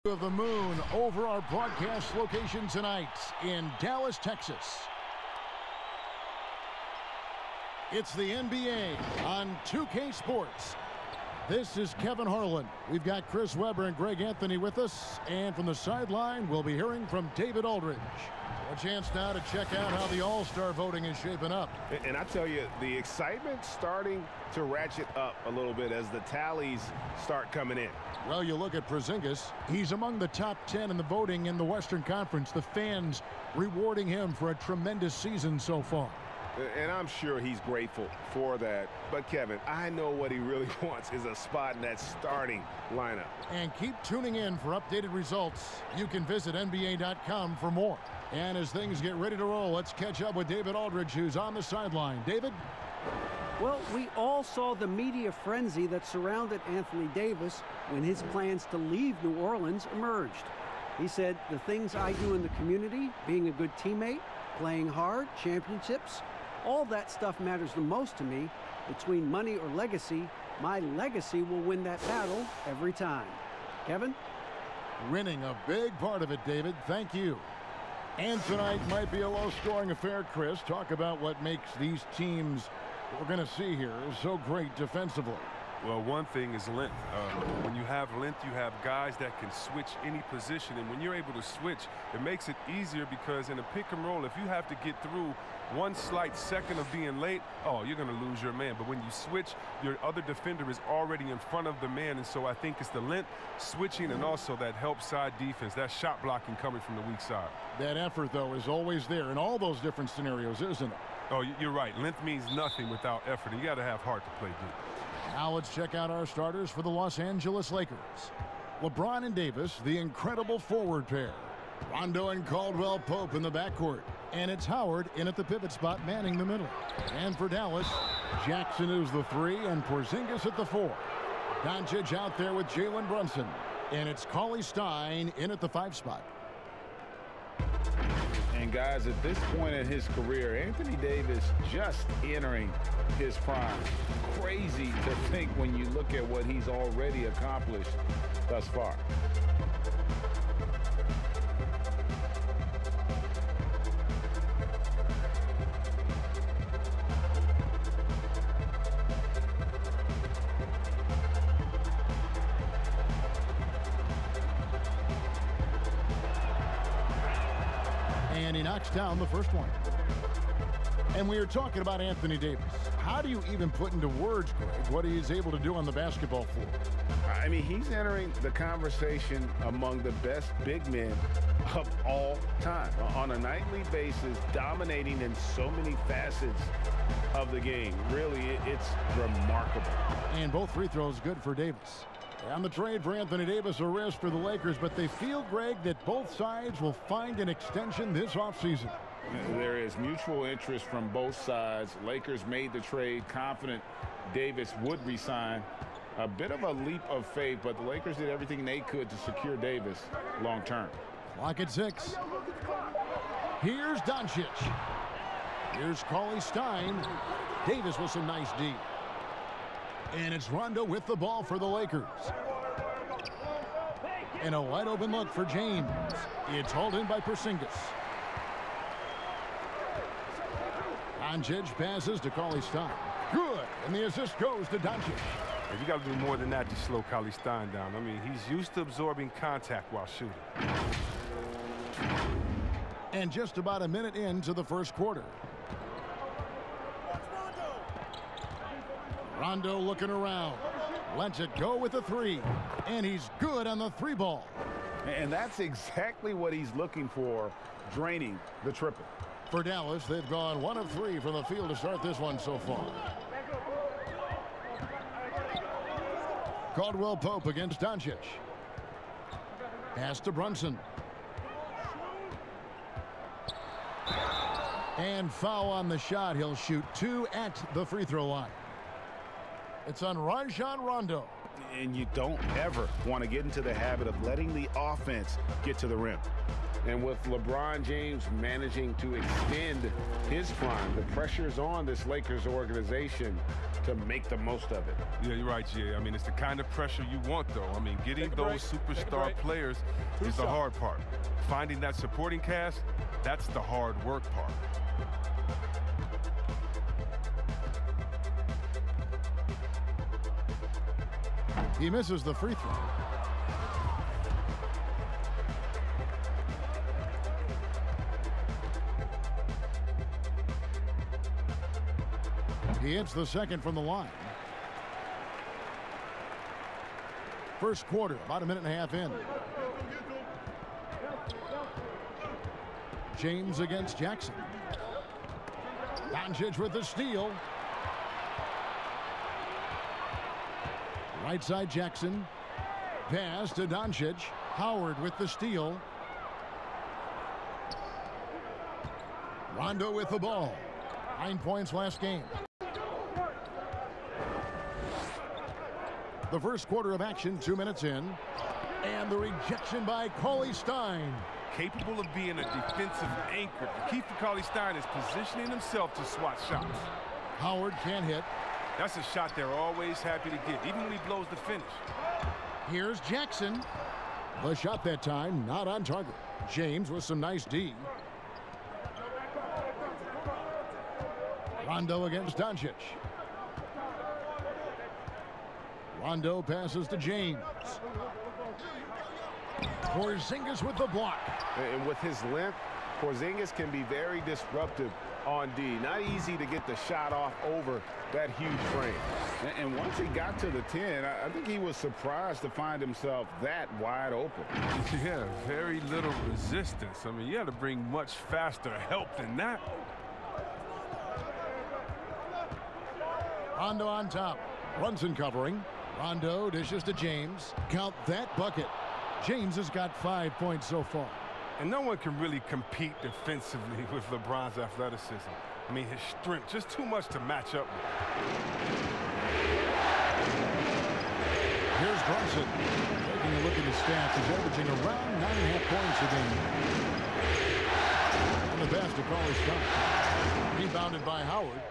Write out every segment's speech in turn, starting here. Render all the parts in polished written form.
Of the moon over our broadcast location tonight in Dallas, Texas. It's the NBA on 2K Sports. This is Kevin Harlan. We've got Chris Webber and Greg Anthony with us, and from the sideline we'll be hearing from David Aldridge. A chance now to check out how the All-Star voting is shaping up. And I tell you, the excitement's starting to ratchet up a little bit as the tallies start coming in. Well, you look at Porzingis. He's among the top 10 in the voting in the Western Conference. The fans rewarding him for a tremendous season so far. And I'm sure he's grateful for that. But, Kevin, I know what he really wants is a spot in that starting lineup. And keep tuning in for updated results. You can visit NBA.com for more. And as things get ready to roll, let's catch up with David Aldridge, who's on the sideline. David? Well, we all saw the media frenzy that surrounded Anthony Davis when his plans to leave New Orleans emerged. He said, the things I do in the community, being a good teammate, playing hard, championships, all that stuff matters the most to me. Between money or legacy, my legacy will win that battle every time. Kevin? Winning a big part of it, David. Thank you. And tonight might be a low-scoring affair, Chris. Talk about what makes these teams we're going to see here so great defensively. Well, one thing is length. When you have length, you have guys that can switch any position. And when you're able to switch, it makes it easier because in a pick and roll, if you have to get through one slight second of being late, oh, you're going to lose your man. But when you switch, your other defender is already in front of the man. And so I think it's the length, switching, and also that help side defense, that shot blocking coming from the weak side. That effort, though, is always there in all those different scenarios, isn't it? Oh, you're right. Length means nothing without effort. And you got to have heart to play deep. Now let's check out our starters for the Los Angeles Lakers. LeBron and Davis, the incredible forward pair. Rondo and Caldwell Pope in the backcourt. And it's Howard in at the pivot spot, manning the middle. And for Dallas, Jackson is the 3 and Porzingis at the 4. Doncic out there with Jalen Brunson. And it's Cauley Stein in at the 5 spot. And guys, at this point in his career, Anthony Davis just entering his prime. Crazy to think when you look at what he's already accomplished thus far. And he knocks down the first one. And we are talking about Anthony Davis. How do you even put into words, Greg, what he is able to do on the basketball floor? I mean, he's entering the conversation among the best big men of all time. On a nightly basis, dominating in so many facets of the game. Really, it's remarkable. And both free throws good for Davis. On the trade for Anthony Davis, a risk for the Lakers, but they feel, Greg, that both sides will find an extension this offseason. There is mutual interest from both sides. Lakers made the trade, confident Davis would resign. A bit of a leap of faith, but the Lakers did everything they could to secure Davis long term. Clock at 6. Here's Doncic. Here's Cauley Stein. Davis with some nice D. And it's Rondo with the ball for the Lakers. And a wide open look for James. It's hauled in by Porzingis. Doncic passes to Cauley Stein. Good. And the assist goes to Doncic. And you got to do more than that to slow Cauley Stein down. I mean, he's used to absorbing contact while shooting. And just about a minute into the first quarter. Rondo looking around. Lets it go with the 3. And he's good on the 3 ball. And that's exactly what he's looking for, draining the triple. For Dallas, they've gone 1 of 3 from the field to start this one so far. Caldwell Pope against Doncic. Pass to Brunson. And foul on the shot. He'll shoot 2 at the free throw line. It's on Rajon Rondo. And you don't ever want to get into the habit of letting the offense get to the rim. And with LeBron James managing to extend his prime, the pressure's on this Lakers organization to make the most of it. Yeah, you're right, Jay. I mean, it's the kind of pressure you want, though. I mean, getting those superstar players is the hard part. Finding that supporting cast, that's the hard work part. He misses the free throw. He hits the second from the line. First quarter, about a minute and a half in. James against Jackson. Doncic with the steal. Right side Jackson. Pass to Doncic. Howard with the steal. Rondo with the ball. 9 points last game. The first quarter of action, 2 minutes in. And the rejection by Cauley-Stein. Capable of being a defensive anchor. The key for Cauley-Stein is positioning himself to swat shots. Howard can't hit. That's a shot they're always happy to get, even when he blows the finish. Here's Jackson. The shot that time, not on target. James with some nice D. Rondo against Doncic. Rondo passes to James. Porzingis with the block. And with his length, Porzingis can be very disruptive on D. Not easy to get the shot off over that huge frame. And once he got to the 10, I think he was surprised to find himself that wide open. Yeah, very little resistance. I mean, you had to bring much faster help than that. Rondo on top. Brunson covering. Rondo dishes to James. Count that bucket. James has got 5 points so far. And no one can really compete defensively with LeBron's athleticism. I mean, his strength, just too much to match up with. Here's Brunson. Taking a look at his stats, he's averaging around 9.5 points a game. On the pass to Cauley-Stein. Rebounded by Howard.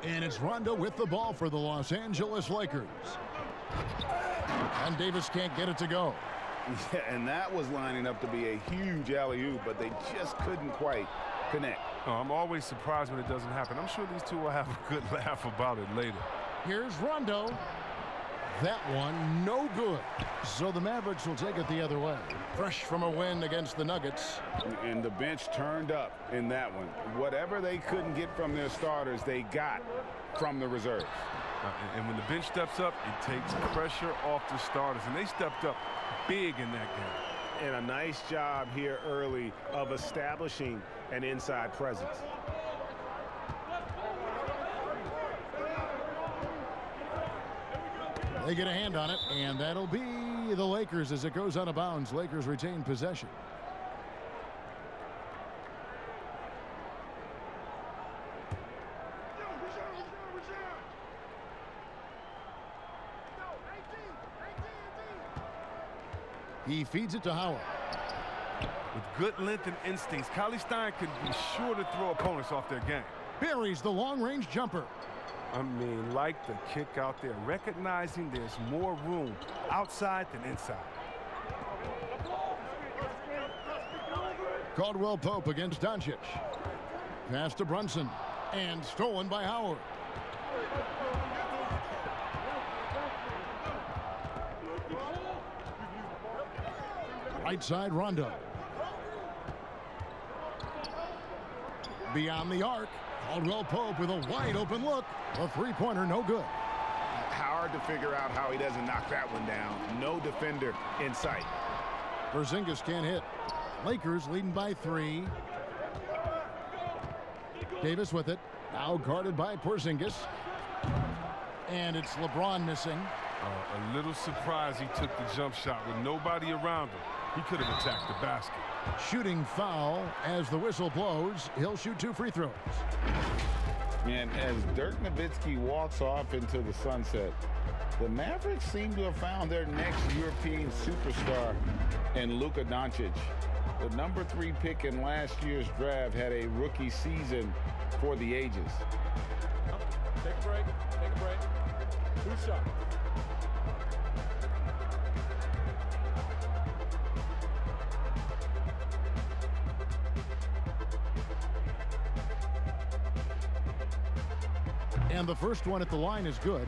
And it's Rondo with the ball for the Los Angeles Lakers. And Davis can't get it to go. Yeah, and that was lining up to be a huge alley-oop, but they just couldn't quite connect. Oh, I'm always surprised when it doesn't happen. I'm sure these two will have a good laugh about it later. Here's Rondo. That one, no good. So the Mavericks will take it the other way. Fresh from a win against the Nuggets. And the bench turned up in that one. Whatever they couldn't get from their starters, they got from the reserves. And when the bench steps up, it takes pressure off the starters. And they stepped up big in that game. And a nice job here early of establishing an inside presence. They get a hand on it, and that'll be the Lakers as it goes out of bounds. Lakers retain possession. He feeds it to Howard. With good length and instincts, Cauley-Stein can be sure to throw opponents off their game. Buries the long-range jumper. I mean, like the kick out there, recognizing there's more room outside than inside. Caldwell Pope against Doncic. Pass to Brunson. And stolen by Howard. Right side, Rondo. Beyond the arc. Caldwell Pope with a wide open look. A three-pointer, no good. Hard to figure out how he doesn't knock that one down. No defender in sight. Porzingis can't hit. Lakers leading by 3. Davis with it. Now guarded by Porzingis. And it's LeBron missing. A little surprised he took the jump shot with nobody around him. He could have attacked the basket. Shooting foul as the whistle blows. He'll shoot 2 free throws. And as Dirk Nowitzki walks off into the sunset, the Mavericks seem to have found their next European superstar in Luka Doncic. The number 3 pick in last year's draft had a rookie season for the ages. Take a break. Take a break. 2 shots. And the first one at the line is good.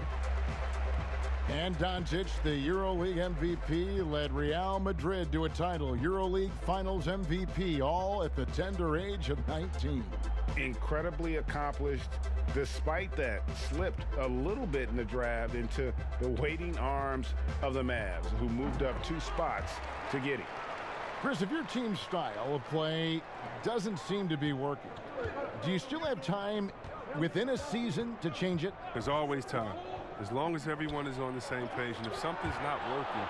And Doncic, the EuroLeague MVP, led Real Madrid to a title. EuroLeague Finals MVP, all at the tender age of 19. Incredibly accomplished. Despite that, slipped a little bit in the draft into the waiting arms of the Mavs, who moved up 2 spots to get him. Chris, if your team's style of play doesn't seem to be working, do you still have time within a season to change it? There's always time. As long as everyone is on the same page, and if something's not working,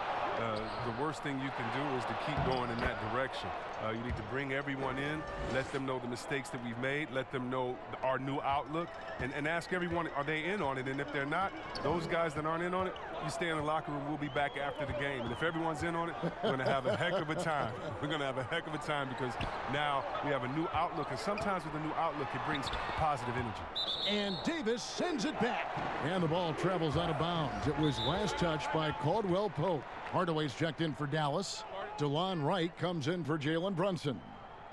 the worst thing you can do is to keep going in that direction. You need to bring everyone in, let them know the mistakes that we've made, let them know our new outlook, and ask everyone, are they in on it? And if they're not, those guys that aren't in on it, you stay in the locker room. We'll be back after the game. And if everyone's in on it, we're going to have a heck of a time. We're going to have a heck of a time because now we have a new outlook. And sometimes with a new outlook, it brings positive energy. And Davis sends it back. And the ball travels out of bounds. It was last touched by Caldwell Pope. Hardaway's checked in for Dallas. DeLon Wright comes in for Jalen Brunson.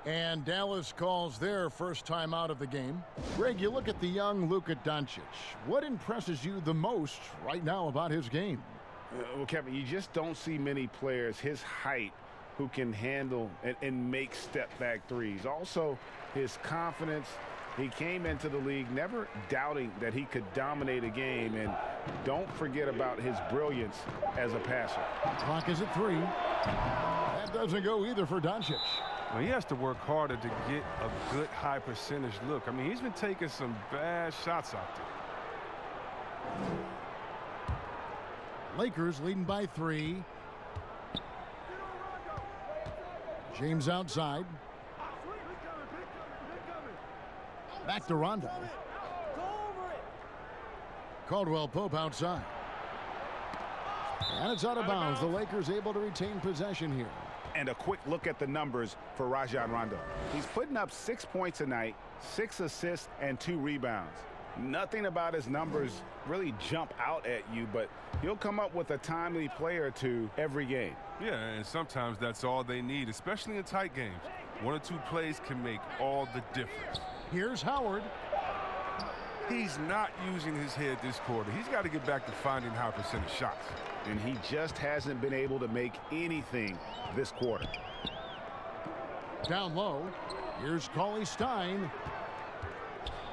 And Dallas calls their first time out of the game. Greg, you look at the young Luka Doncic. What impresses you the most right now about his game? Well, Kevin, you just don't see many players his height who can handle and make step-back threes. Also, his confidence. He came into the league never doubting that he could dominate a game. And don't forget about his brilliance as a passer. Clock is at 3. That doesn't go either for Doncic. Well, he has to work harder to get a good high percentage look. I mean, he's been taking some bad shots out there. Lakers leading by 3. James outside. Back to Rondo. Caldwell Pope outside. And it's out of bounds. The Lakers able to retain possession here. And a quick look at the numbers for Rajon Rondo. He's putting up 6 points a night, 6 assists, and 2 rebounds. Nothing about his numbers really jump out at you, but he'll come up with a timely play or two every game. Yeah, and sometimes that's all they need, especially in tight games. 1 or 2 plays can make all the difference. Here's Howard. He's not using his head this quarter. He's got to get back to finding high percentage shots. And he just hasn't been able to make anything this quarter. Down low. Here's Cauley Stein.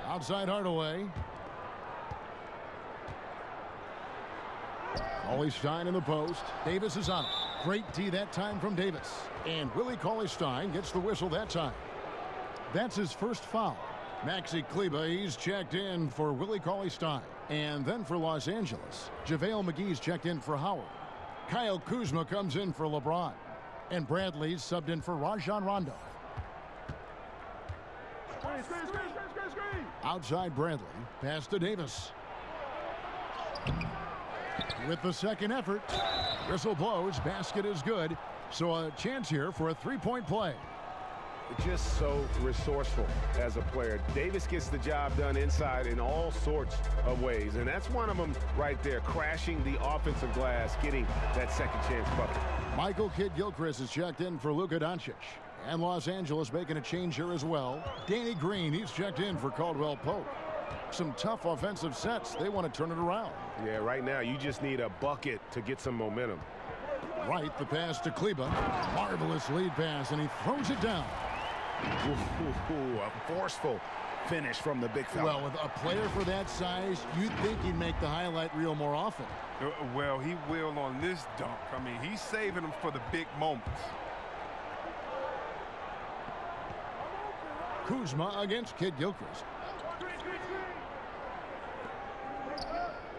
Outside Hardaway. Cauley Stein in the post. Davis is on it. Great D that time from Davis. And Willie Cauley Stein gets the whistle that time. That's his first foul. Maxi Kleber, he's checked in for Willie Cauley Stein. And then for Los Angeles, JaVale McGee's checked in for Howard. Kyle Kuzma comes in for LeBron. And Bradley's subbed in for Rajon Rondo. Outside Bradley, pass to Davis. With the second effort, whistle blows, basket is good. So a chance here for a three-point play. Just so resourceful as a player. Davis gets the job done inside in all sorts of ways, and that's one of them right there, crashing the offensive glass, getting that second chance bucket. Michael Kidd-Gilchrist is checked in for Luka Doncic. And Los Angeles making a change here as well. Danny Green, he's checked in for Caldwell Pope. Some tough offensive sets. They want to turn it around. Yeah, right now you just need a bucket to get some momentum. Right, the pass to Kleber. Marvelous lead pass, and he throws it down. Ooh, a forceful finish from the big fella. Well, with a player for that size, you'd think he'd make the highlight reel more often. Well, he will on this dunk. I mean, he's saving them for the big moments. Kuzma against Kidd-Gilchrist.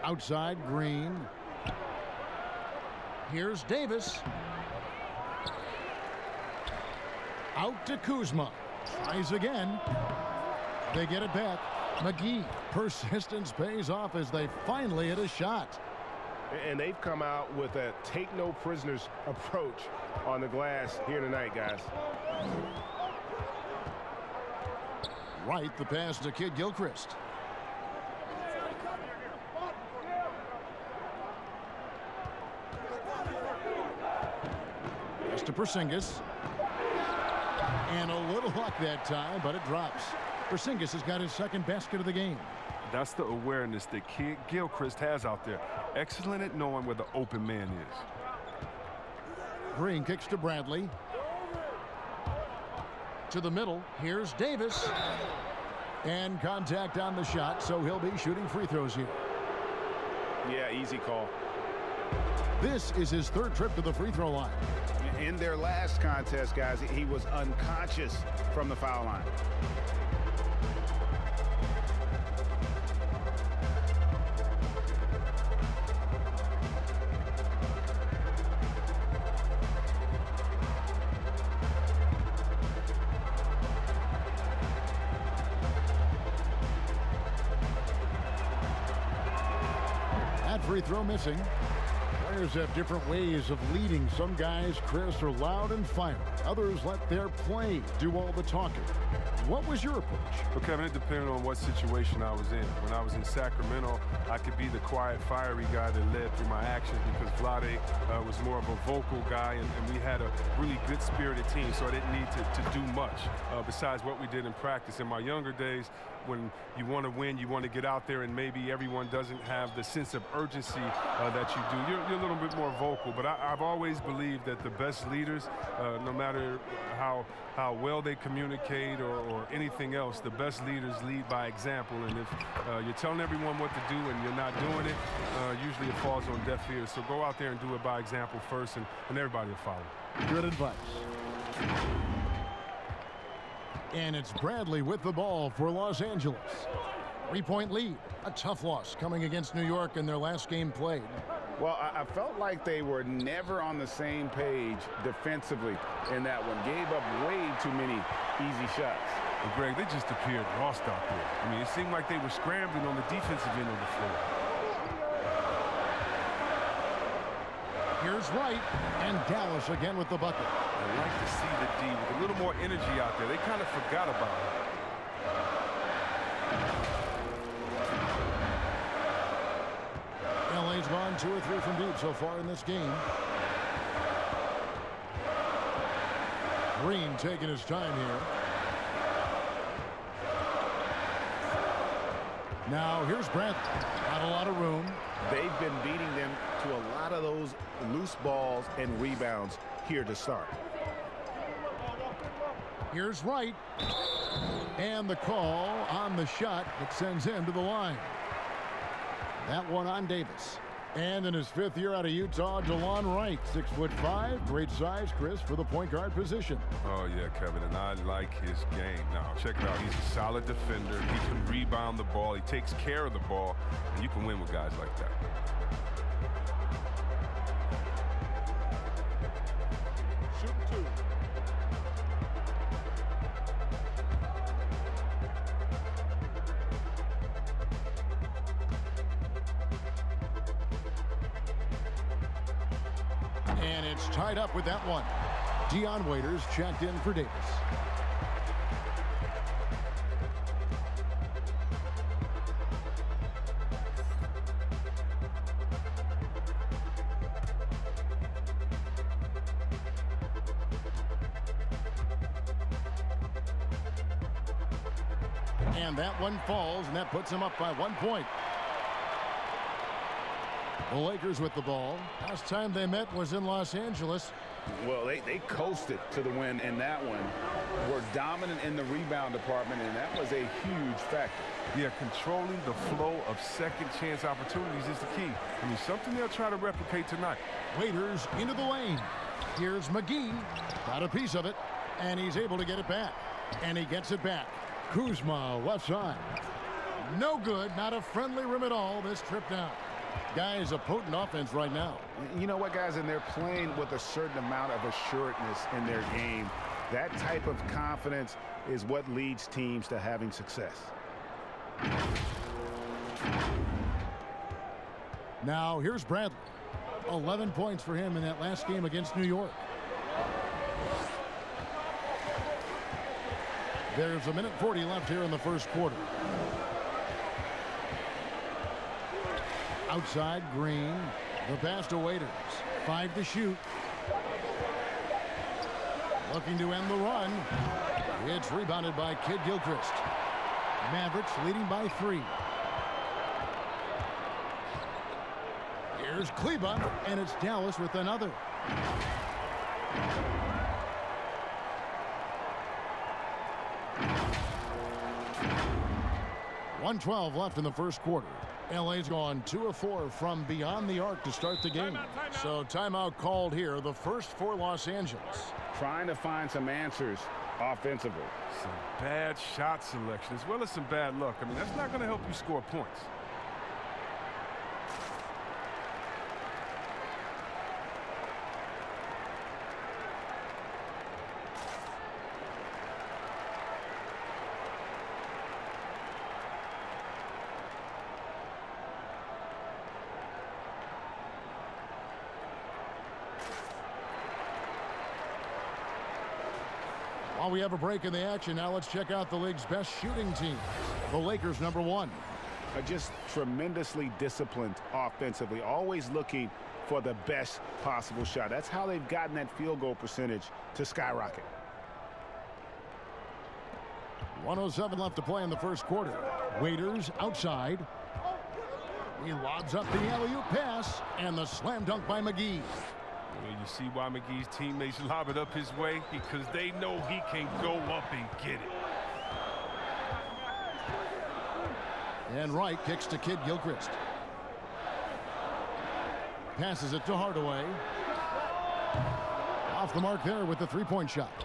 Outside, Green. Here's Davis. Out to Kuzma. Tries again. They get it back. McGee. Persistence pays off as they finally hit a shot. And they've come out with a take-no-prisoners approach on the glass here tonight, guys. Right, the pass to Kid Gilchrist. Pass to Porzingis. And a little luck that time, but it drops. Porzingis has got his second basket of the game. That's the awareness that Kid Gilchrist has out there. Excellent at knowing where the open man is. Green kicks to Bradley. To the middle. Here's Davis. And contact on the shot, so he'll be shooting free throws here. Yeah, easy call. This is his third trip to the free throw line. In their last contest, guys, he was unconscious from the foul line. Free throw missing. Players have different ways of leading. Some guys, Chris, are loud and fiery. Others let their play do all the talking. What was your approach? Well, Kevin, it depended on what situation I was in. When I was in Sacramento, I could be the quiet, fiery guy that led through my actions because Vlade was more of a vocal guy, and we had a really good spirited team, so I didn't need to do much besides what we did in practice. In my younger days, when you want to win, you want to get out there, and maybe everyone doesn't have the sense of urgency that you do. You're a little bit more vocal, but I've always believed that the best leaders, no matter how well they communicate or anything else, the best leaders lead by example. And if you're telling everyone what to do and you're not doing it, usually it falls on deaf ears. So go out there and do it by example first, and everybody will follow. Good advice. And it's Bradley with the ball for Los Angeles. 3-point lead. A tough loss coming against New York in their last game played. Well, I felt like they were never on the same page defensively in that one. Gave up way too many easy shots. Well, Greg, they just appeared lost out there. I mean, it seemed like they were scrambling on the defensive end of the floor. Here's Wright, and Dallas again with the bucket. I like to see the D with a little more energy out there. They kind of forgot about it. LA's gone 2 or 3 from deep so far in this game. Green taking his time here. Now here's Brent. Not a lot of room. They've been beating them to a lot of those loose balls and rebounds here to start. Here's Wright. And the call on the shot that sends him to the line. That one on Davis. And in his 5th year out of Utah, DeLon Wright, 6'5", great size, Chris, for the point guard position. Oh, yeah, Kevin, and I like his game. Now, check it out. He's a solid defender. He can rebound the ball. He takes care of the ball, and you can win with guys like that. Shooting 2. And it's tied up with that one. Dion Waiters checked in for Davis. And that one falls, and that puts him up by 1 point. The Lakers with the ball. Last time they met was in Los Angeles. Well, they coasted to the win in that one. Were dominant in the rebound department, and that was a huge factor. Yeah, controlling the flow of second chance opportunities is the key. I mean, something they'll try to replicate tonight. Waiters into the lane. Here's McGee. Got a piece of it, and he's able to get it back. And he gets it back. Kuzma, left side. No good. Not a friendly rim at all this trip down. Guys, a potent offense right now. You know what, guys? And they're playing with a certain amount of assuredness in their game. That type of confidence is what leads teams to having success. Now here's Bradley. 11 points for him in that last game against New York. There's 1:40 left here in the first quarter. Outside, Green. The pass to Waiters. 5 to shoot. Looking to end the run. It's rebounded by Kid Gilchrist. Mavericks leading by 3. Here's Kleba, and it's Dallas with another. 1:12 left in the first quarter. LA's gone 2 of 4 from beyond the arc to start the game. So timeout called here, the first for Los Angeles. Trying to find some answers offensively. Some bad shot selection as well as some bad luck. I mean, that's not going to help you score points. While we have a break in the action, now let's check out the league's best shooting team. The Lakers, number 1. Are just tremendously disciplined offensively, always looking for the best possible shot. That's how they've gotten that field goal percentage to skyrocket. 1:07 left to play in the first quarter. Waiters outside. He lobs up the alley-oop pass, and the slam dunk by McGee. You see why McGee's teammates lob it up his way? Because they know he can go up and get it. And Wright kicks to Kid Gilchrist. Passes it to Hardaway. Off the mark there with the three-point shot.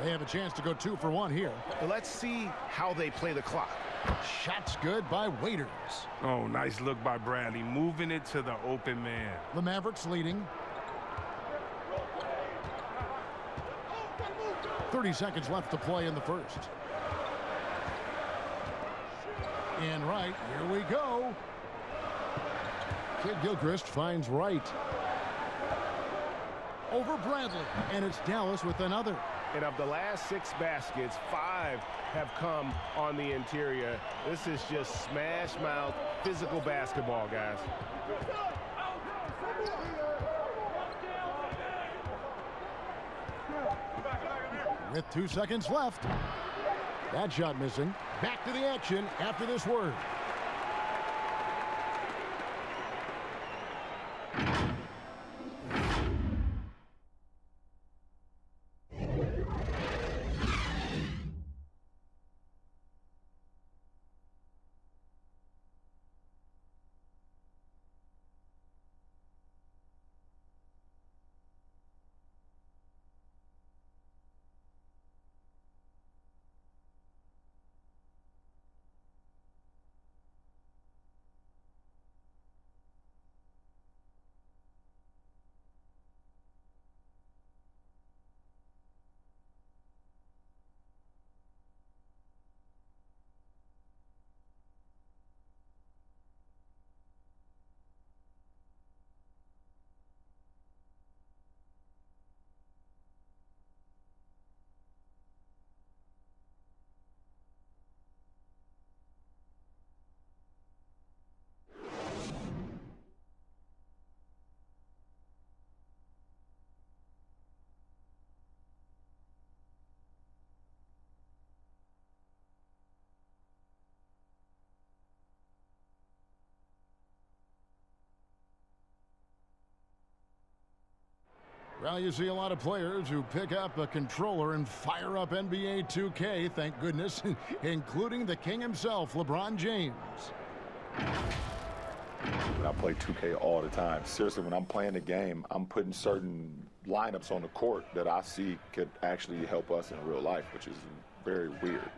They have a chance to go 2 for 1 here. Let's see how they play the clock. Shot's good by Waiters. Oh, nice look by Bradley, moving it to the open man. The Mavericks leading. 30 seconds left to play in the first. And Wright, here we go. Kid Gilchrist finds Wright. Over Bradley, and it's Dallas with another. And of the last 6 baskets, 5 have come on the interior. This is just smash mouth physical basketball, guys. With 2 seconds left. That shot missing. Back to the action after this word. Well, you see a lot of players who pick up a controller and fire up NBA 2K, thank goodness, including the king himself, LeBron James. I play 2K all the time. Seriously, when I'm playing the game, I'm putting certain lineups on the court that I see could actually help us in real life, which is very weird.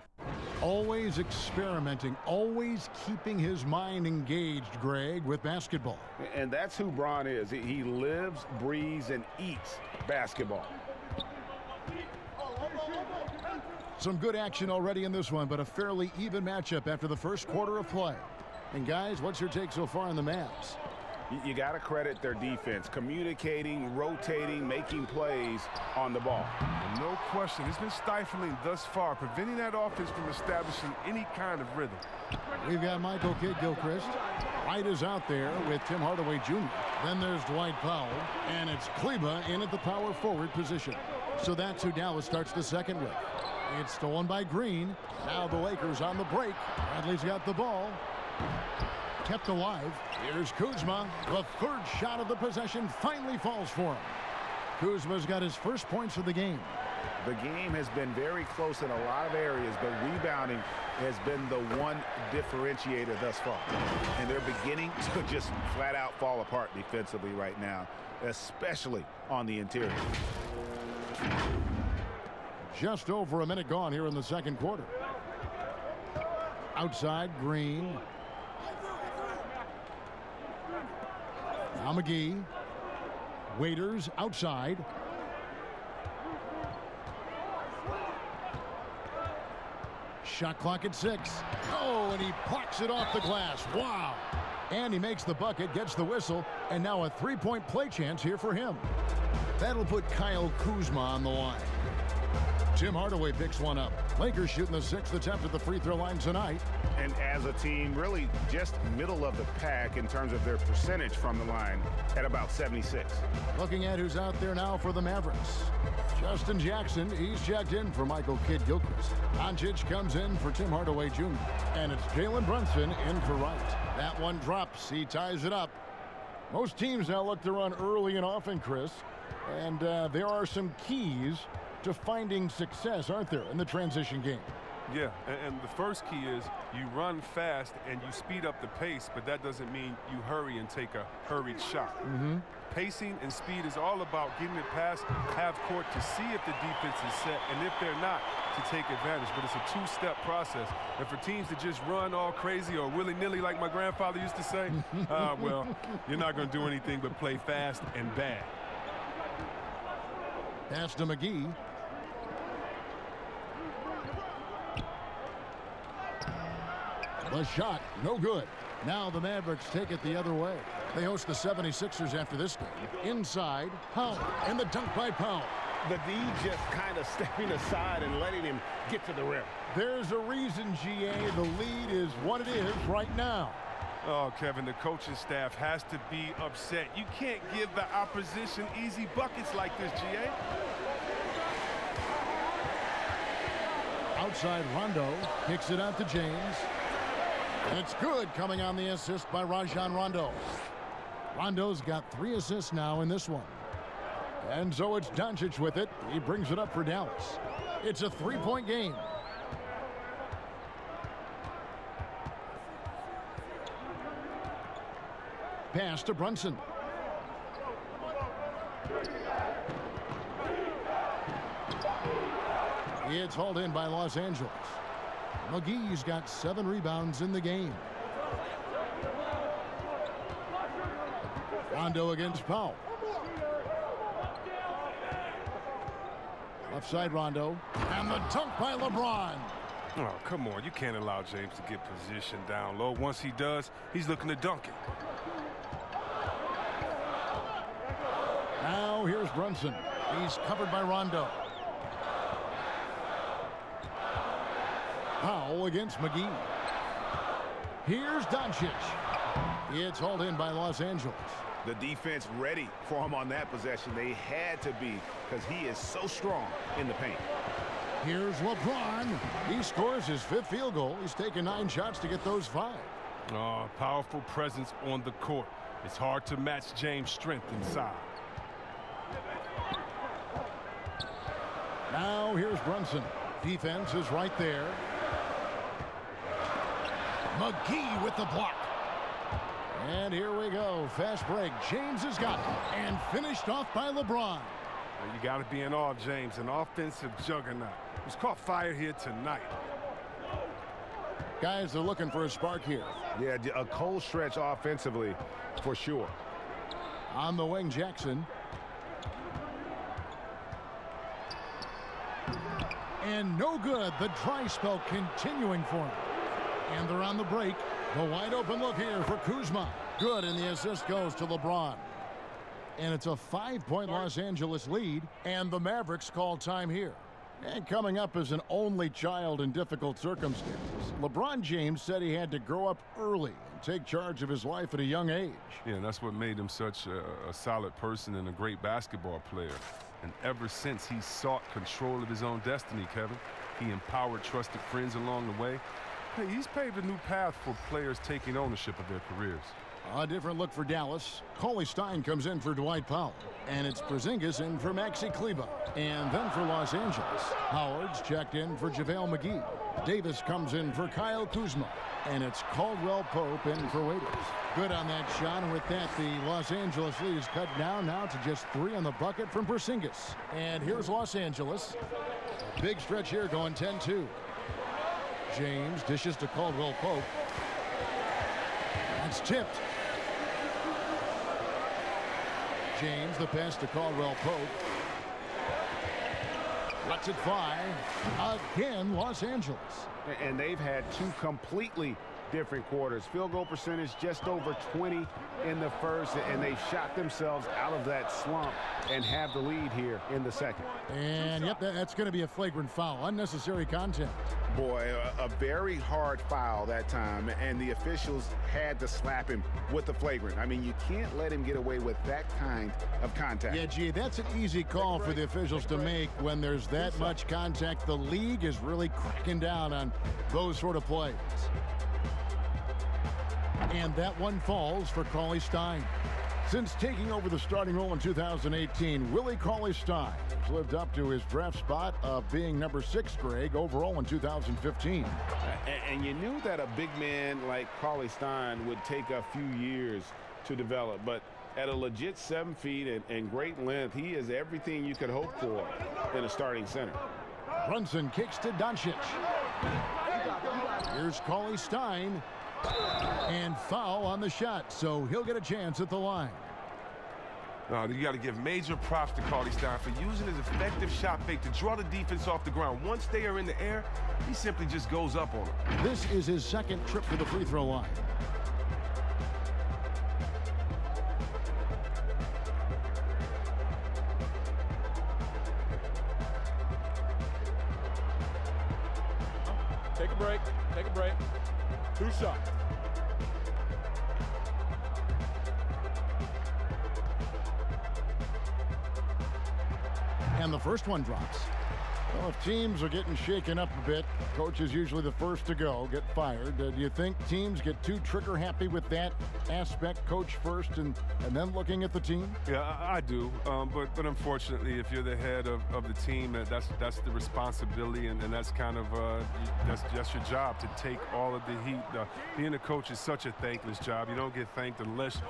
Always experimenting, always keeping his mind engaged, Greg, with basketball. And that's who Bron is. He lives, breathes, and eats basketball. Some good action already in this one, but a fairly even matchup after the first quarter of play. And guys, what's your take so far on the Mavs? You got to credit their defense, communicating, rotating, making plays on the ball. And no question, it's been stifling thus far, preventing that offense from establishing any kind of rhythm. We've got Michael Kidd-Gilchrist. White is out there with Tim Hardaway Jr. Then there's Dwight Powell, and it's Kleba in at the power forward position. So that's who Dallas starts the second with. It's stolen by Green. Now the Lakers on the break. Bradley's got the ball. Kept alive. Here's Kuzma. The third shot of the possession finally falls for him. Kuzma's got his first points of the game. The game has been very close in a lot of areas, but rebounding has been the one differentiator thus far. And they're beginning to just flat out fall apart defensively right now, especially on the interior. Just over a minute gone here in the second quarter. Outside, Green. Now McGee. Waiters outside. Shot clock at 6. Oh, and he plucks it off the glass. Wow. And he makes the bucket, gets the whistle, and now a three-point play chance here for him. That'll put Kyle Kuzma on the line. Tim Hardaway picks one up. Lakers shooting the 6th attempt at the free throw line tonight. And as a team, really just middle of the pack in terms of their percentage from the line at about 76. Looking at who's out there now for the Mavericks. Justin Jackson, he's checked in for Michael Kidd-Gilchrist. Doncic comes in for Tim Hardaway Jr. And it's Jalen Brunson in for Wright. That one drops. He ties it up. Most teams now look to run early and often, Chris. And there are some keys to finding success, aren't there, in the transition game? Yeah, and the first key is you run fast and you speed up the pace, but that doesn't mean you hurry and take a hurried shot. Pacing and speed is all about getting it past half court to see if the defense is set, and if they're not, to take advantage. But it's a two-step process. And for teams to just run all crazy or willy-nilly like my grandfather used to say, well, you're not going to do anything but play fast and bad. Pass to McGee. The shot, no good. Now the Mavericks take it the other way. They host the 76ers after this game. Inside, Powell, and the dunk by Powell. The D just kind of stepping aside and letting him get to the rim. There's a reason, GA, the lead is what it is right now. Oh, Kevin, the coaching staff has to be upset. You can't give the opposition easy buckets like this, GA. Outside, Rondo kicks it out to James. And it's good, coming on the assist by Rajon Rondo. Rondo's got 3 assists now in this one. And so it's Doncic with it. He brings it up for Dallas. It's a 3-point game. Pass to Brunson. It's hauled in by Los Angeles. McGee's got 7 rebounds in the game. Rondo against Powell. Left side Rondo. And the dunk by LeBron. Oh, come on. You can't allow James to get position down low. Once he does, he's looking to dunk it. Now here's Brunson. He's covered by Rondo. Powell against McGee. Here's Doncic. It's hauled in by Los Angeles. The defense ready for him on that possession. They had to be, because he is so strong in the paint. Here's LeBron. He scores his 5th field goal. He's taken 9 shots to get those 5. Oh, powerful presence on the court. It's hard to match James' strength inside. Now here's Brunson. Defense is right there. McGee with the block. And here we go. Fast break. James has got it. And finished off by LeBron. Well, you got to be in awe of James, an offensive juggernaut. He's caught fire here tonight. Guys, they're looking for a spark here. Yeah, a cold stretch offensively for sure. On the wing, Jackson. And no good. The dry spell continuing for him. And they're on the break. The wide open look here for Kuzma. Good, and the assist goes to LeBron. And it's a 5-point Los Angeles lead, and the Mavericks call time here. And coming up as an only child in difficult circumstances, LeBron James said he had to grow up early and take charge of his life at a young age. Yeah, and that's what made him such a solid person and a great basketball player. And ever since, he sought control of his own destiny, Kevin. He empowered trusted friends along the way. Hey, he's paved a new path for players taking ownership of their careers. A different look for Dallas. Cauley Stein comes in for Dwight Powell. And it's Porzingis in for Maxi Kleber. And then for Los Angeles, Howard's checked in for JaVale McGee. Davis comes in for Kyle Kuzma. And it's Caldwell Pope in for Waiters. Good on that shot. And with that, the Los Angeles lead is cut down now to just 3 on the bucket from Porzingis. And here's Los Angeles. Big stretch here going 10-2. James dishes to Caldwell Pope. That's tipped. James, the pass to Caldwell Pope. Lets it fly. Again, Los Angeles. And they've had 2 completely different quarters. Field goal percentage just over 20 in the first, and they've shot themselves out of that slump and have the lead here in the second. And yep, that's going to be a flagrant foul. Unnecessary contact. Boy, a very hard foul that time, and the officials had to slap him with the flagrant. I mean, you can't let him get away with that kind of contact. Yeah, gee, that's an easy call for the officials to make when there's that much contact. The league is really cracking down on those sort of plays. And that one falls for Cauley Stein. Since taking over the starting role in 2018, Willie Cauley Stein has lived up to his draft spot of being number 6, Greg, overall in 2015. And you knew that a big man like Cauley Stein would take a few years to develop, but at a legit 7 feet and great length, he is everything you could hope for in a starting center. Brunson kicks to Doncic. Here's Cauley Stein. And foul on the shot, so he'll get a chance at the line. You got to give major props to Cauley Stein for using his effective shot fake to draw the defense off the ground. Once they are in the air, he simply just goes up on them. This is his second trip to the free throw line. Take a break. Take a break. 2 shots. And the first one drops. Well, if teams are getting shaken up a bit, coach is usually the first to go, get fired. Do you think teams get too trigger happy with that aspect, coach first and then looking at the team? Yeah, I do. But unfortunately, if you're the head of the team, that's the responsibility, and that's kind of that's your job, to take all of the heat. Being a coach is such a thankless job. You don't get thanked unless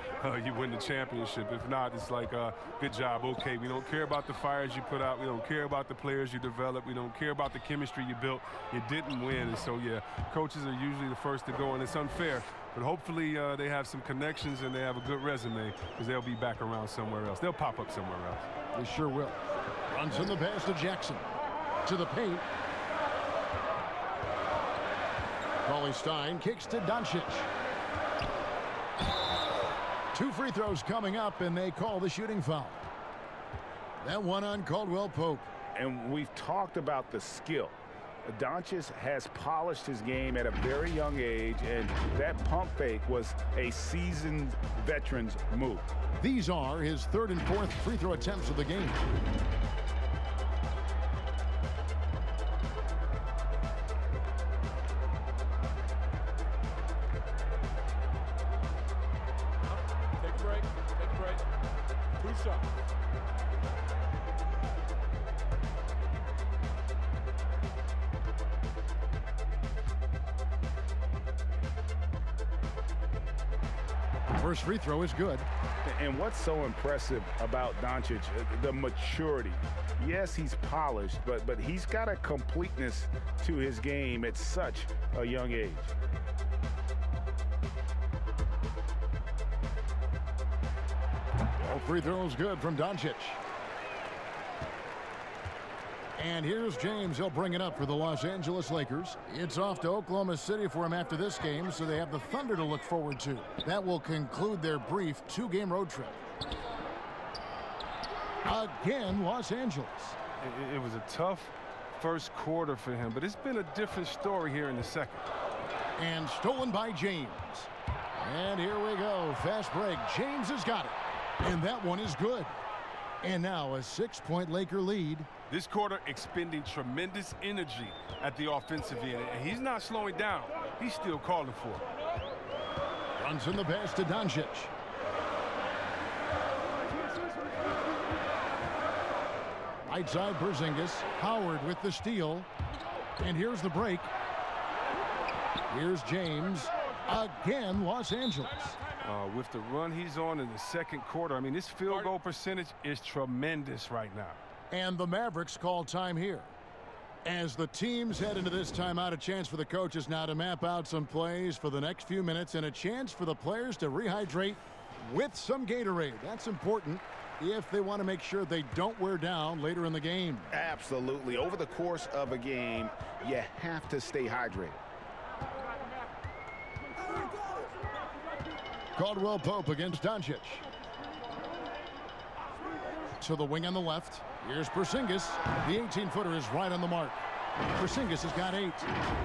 you win the championship. If not, it's like, good job, okay. We don't care about the fires you put out. We don't care about the players you develop. We don't care about the chemistry you built. You didn't win, and so, yeah, coaches are usually the first to go, and it's unfair. But hopefully they have some connections and they have a good resume, because they'll be back around somewhere else. They'll pop up somewhere else. They sure will. Runs in the pass to Jackson. To the paint. Cauley Stein kicks to Doncic. 2 free throws coming up, and they call the shooting foul. That one on Caldwell Pope. And we've talked about the skill. Doncic has polished his game at a very young age, and that pump fake was a seasoned veteran's move. These are his 3rd and 4th free throw attempts of the game. Take a break. Take a break. 2 shots. First free throw is good. And what's so impressive about Doncic, the maturity. Yes, he's polished, but he's got a completeness to his game at such a young age. All free throws good from Doncic. And here's James. He'll bring it up for the Los Angeles Lakers. It's off to Oklahoma City for him after this game, so they have the Thunder to look forward to. That will conclude their brief 2-game road trip. Again, Los Angeles. It was a tough first quarter for him, but it's been a different story here in the second. And stolen by James. And here we go. Fast break. James has got it. And that one is good. And now a 6-point Laker lead. This quarter expending tremendous energy at the offensive end, and he's not slowing down. He's still calling for it. Runs in the pass to Doncic. Right side Porzingis. Howard with the steal. And here's the break. Here's James. Again, Los Angeles. With the run he's on in the second quarter, I mean, this field goal percentage is tremendous right now. And the Mavericks call time here. As the teams head into this timeout, a chance for the coaches now to map out some plays for the next few minutes and a chance for the players to rehydrate with some Gatorade. That's important if they want to make sure they don't wear down later in the game. Absolutely. Over the course of a game, you have to stay hydrated. Caldwell Pope against Doncic. To the wing on the left. Here's Porzingis. The 18-footer is right on the mark. Porzingis has got 8.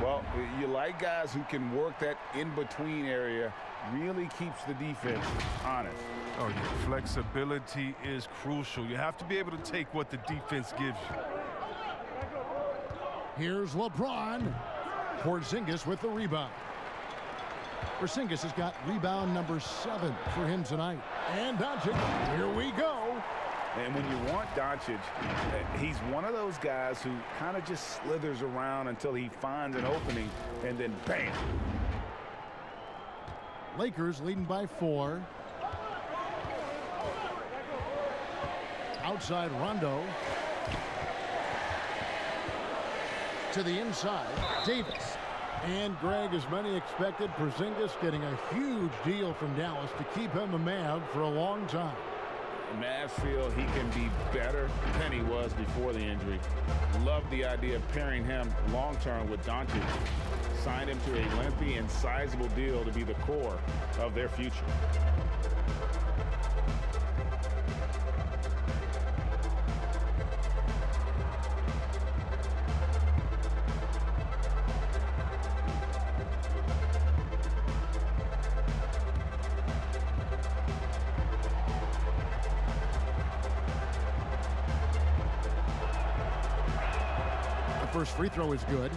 Well, you like guys who can work that in-between area. Really keeps the defense honest. Oh, yeah. Flexibility is crucial. You have to be able to take what the defense gives you. Here's LeBron. Porzingis with the rebound. Porzingis has got rebound number 7 for him tonight. And Doncic, here we go. And when you want Doncic, he's one of those guys who kind of just slithers around until he finds an opening, and then bam. Lakers leading by 4. Outside Rondo. To the inside, Davis. And Greg, as many expected, Porzingis getting a huge deal from Dallas to keep him a Mav for a long time. Mavs feel he can be better than he was before the injury. Love the idea of pairing him long-term with Doncic. Signed him to a lengthy and sizable deal to be the core of their future. First free throw is good.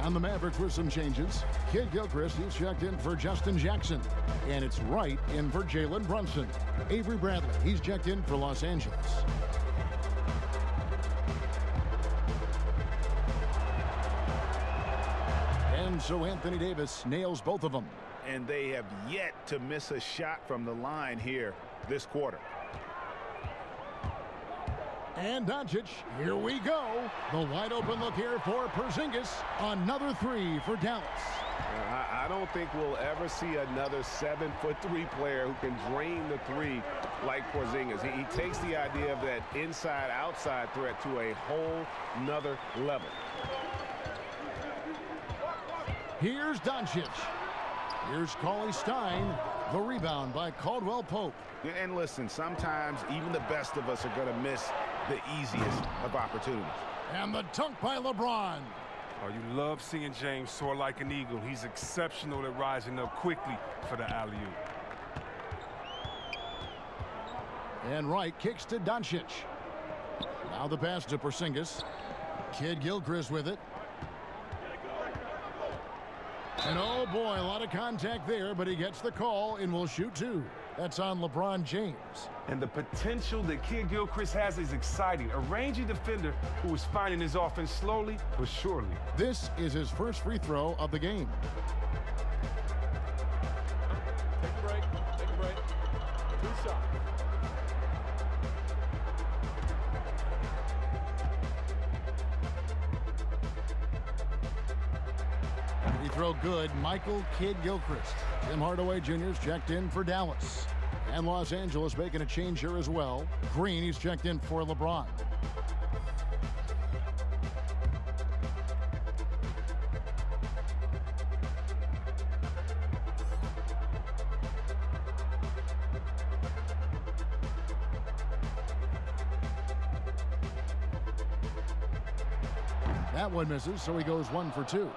On the Mavericks with some changes. Kid Gilchrist, he's checked in for Justin Jackson. And it's Wright in for Jalen Brunson. Avery Bradley, he's checked in for Los Angeles. And so Anthony Davis nails both of them. And they have yet to miss a shot from the line here this quarter. And Doncic, here we go. The wide open look here for Porzingis. Another 3 for Dallas. I don't think we'll ever see another 7'3" player who can drain the 3 like Porzingis. He takes the idea of that inside-outside threat to a whole nother level. Here's Doncic. Here's Cauley Stein. The rebound by Caldwell Pope. And listen, sometimes even the best of us are going to miss the easiest of opportunities. And the dunk by LeBron. Oh, you love seeing James soar like an eagle. He's exceptional at rising up quickly for the alley-oop. And Wright kicks to Doncic. Now the pass to Porzingis. Kid Gilchrist with it. And oh boy, a lot of contact there, but he gets the call and will shoot 2. That's on LeBron James. And the potential that Kid Gilchrist has is exciting. A rangy defender who is finding his offense slowly but surely. This is his first free throw of the game. Take a break. Take a break. 2 shots. Free throw good. Michael Kid Gilchrist. Tim Hardaway Jr.'s checked in for Dallas. And Los Angeles making a change here as well. Green, he's checked in for LeBron. That one misses, so he goes 1 for 2.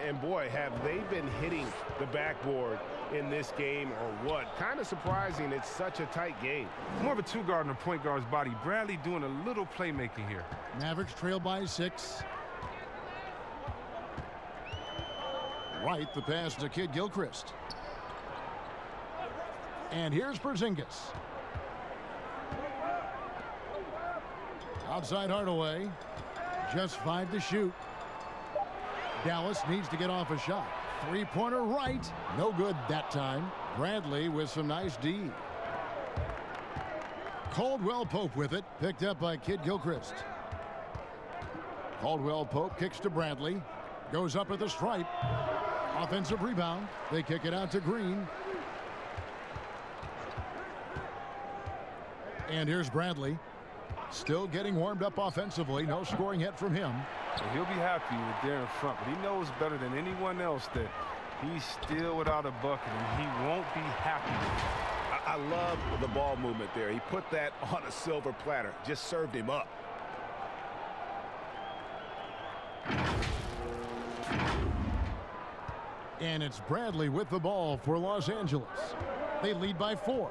And boy, have they been hitting the backboard in this game or what? Kind of surprising. It's such a tight game. More of a two-guard and a point guard's body. Bradley doing a little playmaking here. Mavericks trail by 6. Right, the pass to Kid Gilchrist. And here's Porzingis. Outside Hardaway. Just 5 to shoot. Dallas needs to get off a shot. Three-pointer right. No good that time. Bradley with some nice D. Caldwell Pope with it. Picked up by Kid Gilchrist. Caldwell Pope kicks to Bradley. Goes up at the stripe. Offensive rebound. They kick it out to Green. And here's Bradley. Still getting warmed up offensively. No scoring yet from him. So he'll be happy with there in front, but he knows better than anyone else that he's still without a bucket, and he won't be happy. I love the ball movement there. He put that on a silver platter. Just served him up. And it's Bradley with the ball for Los Angeles. They lead by 4.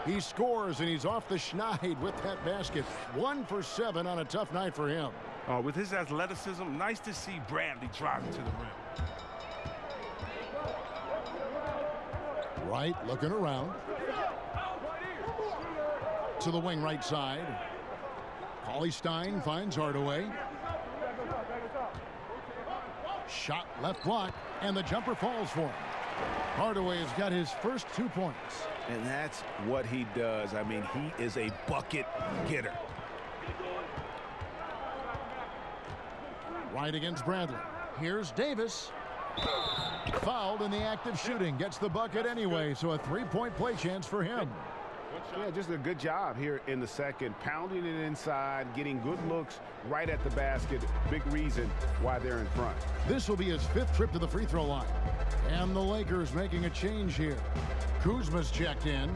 He scores, and he's off the schneid with that basket. 1 for 7 on a tough night for him. With his athleticism, nice to see Bradley driving to the rim. Right, looking around. To the wing right side. Cauley Stein finds Hardaway. Shot left block, and the jumper falls for him. Hardaway has got his first 2 points. And that's what he does. I mean, he is a bucket getter. Right against Bradley. Here's Davis. Fouled in the act of shooting. Gets the bucket anyway, so a 3-point play chance for him. Yeah, just a good job here in the second. Pounding it inside, getting good looks right at the basket. Big reason why they're in front. This will be his 5th trip to the free throw line. And the Lakers making a change here. Kuzma's checked in.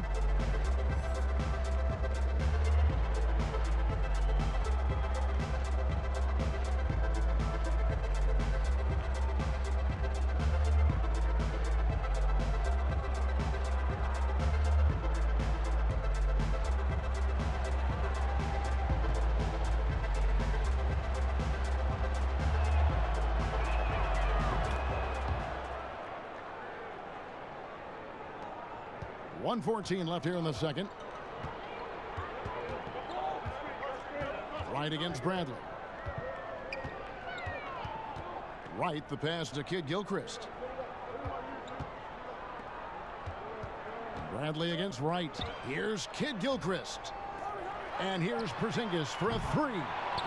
.114 left here in the second. Right against Bradley. Right, the pass to Kid Gilchrist. Bradley against Wright. Here's Kid Gilchrist. And here's Porzingis for a 3.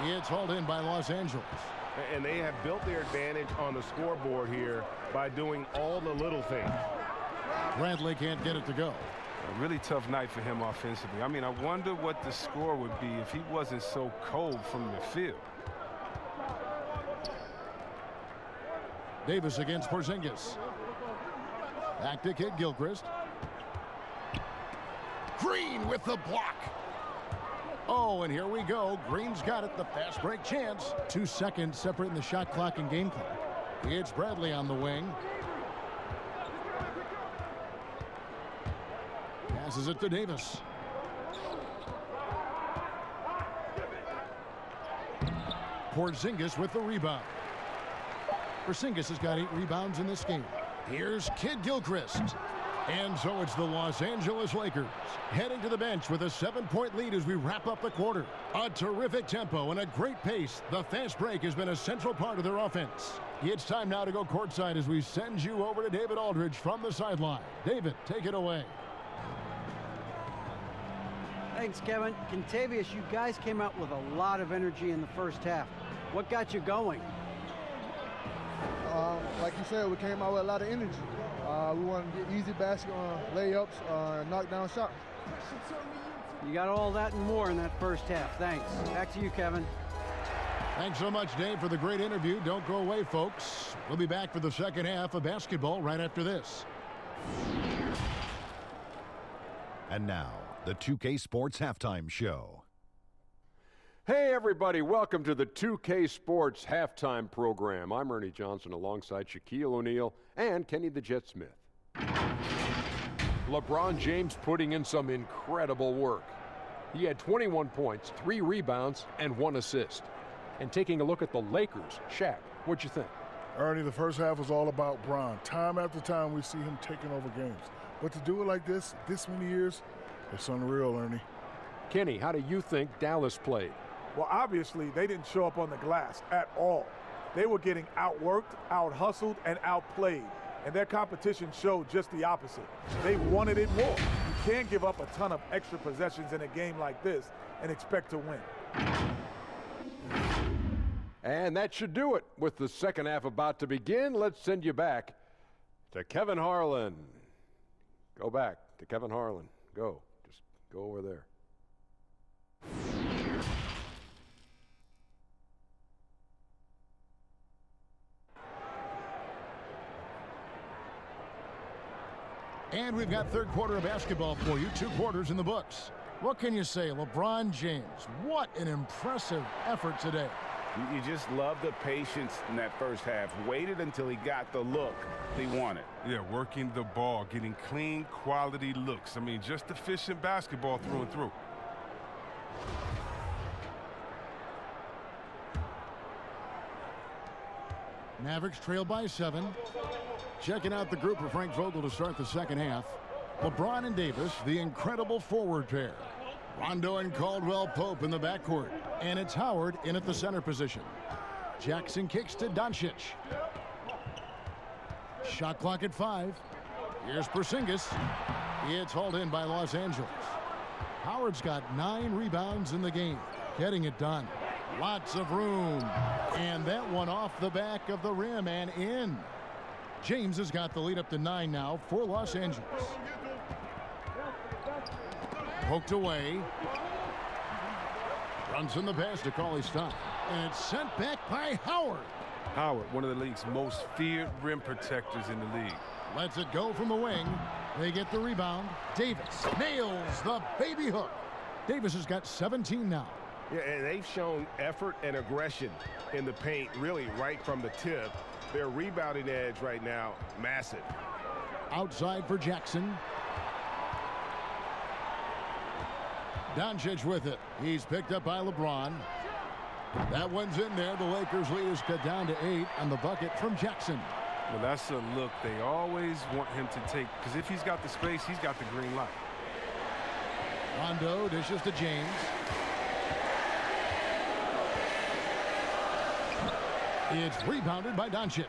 It's hauled in by Los Angeles. And they have built their advantage on the scoreboard here by doing all the little things. Bradley can't get it to go. A really tough night for him offensively. I mean, I wonder what the score would be if he wasn't so cold from the field. Davis against Porzingis. Back to Kid Gilchrist. Green with the block. Oh, and here we go. Green's got it. The fast break chance. 2 seconds separating the shot clock and game clock. It's Bradley on the wing. Passes it to Davis. Porzingis with the rebound. Porzingis has got 8 rebounds in this game. Here's Kid Gilchrist. And so it's the Los Angeles Lakers heading to the bench with a 7-point lead as we wrap up the quarter. A terrific tempo and a great pace. The fast break has been a central part of their offense. It's time now to go courtside as we send you over to David Aldridge from the sideline. David, take it away. Thanks, Kevin. Contavious, you guys came out with a lot of energy in the first half. What got you going? Like you said, we came out with a lot of energy. We wanted to get easy basket layups, knock down shots. You got all that and more in that first half. Thanks. Back to you, Kevin. Thanks so much, Dave, for the great interview. Don't go away, folks. We'll be back for the second half of basketball right after this. And now, the 2K Sports Halftime Show. Hey, everybody. Welcome to the 2K Sports Halftime Program. I'm Ernie Johnson alongside Shaquille O'Neal and Kenny the Jet Smith. LeBron James putting in some incredible work. He had 21 points, 3 rebounds, and 1 assist. And taking a look at the Lakers, Shaq, what'd you think? Ernie, the first half was all about Bron. Time after time, we see him taking over games. But to do it like this many years, it's unreal, Ernie. Kenny, how do you think Dallas played? Well, obviously, they didn't show up on the glass at all. They were getting outworked, out-hustled, and outplayed. And their competition showed just the opposite. They wanted it more. You can't give up a ton of extra possessions in a game like this and expect to win. And that should do it. With the second half about to begin, let's send you back to Kevin Harlan. Go back to Kevin Harlan. Go. Just go over there. And we've got third quarter of basketball for you. 2 quarters in the books. What can you say? LeBron James, what an impressive effort today. You just love the patience in that first half. Waited until he got the look he wanted. Yeah, working the ball, getting clean, quality looks. I mean, just efficient basketball through and through. Mavericks trail by 7. Checking out the group for Frank Vogel to start the second half. LeBron and Davis, the incredible forward pair. Rondo and Caldwell Pope in the backcourt. And it's Howard in at the center position. Jackson kicks to Doncic. Shot clock at 5. Here's Porzingis. It's hauled in by Los Angeles. Howard's got 9 rebounds in the game. Getting it done. Lots of room. And that one off the back of the rim and in. James has got the lead up to 9 now for Los Angeles. Poked away. Runs in the pass to Cauley Stein. And it's sent back by Howard. Howard, one of the league's most feared rim protectors in the league. Lets it go from the wing. They get the rebound. Davis nails the baby hook. Davis has got 17 now. Yeah, and they've shown effort and aggression in the paint, really right from the tip. Their rebounding edge right now, massive. Outside for Jackson. Doncic with it. He's picked up by LeBron. That one's in there. The Lakers lead is cut down to 8 on the bucket from Jackson. Well, that's a look they always want him to take, because if he's got the space, he's got the green light. Rondo dishes to James. It's rebounded by Doncic.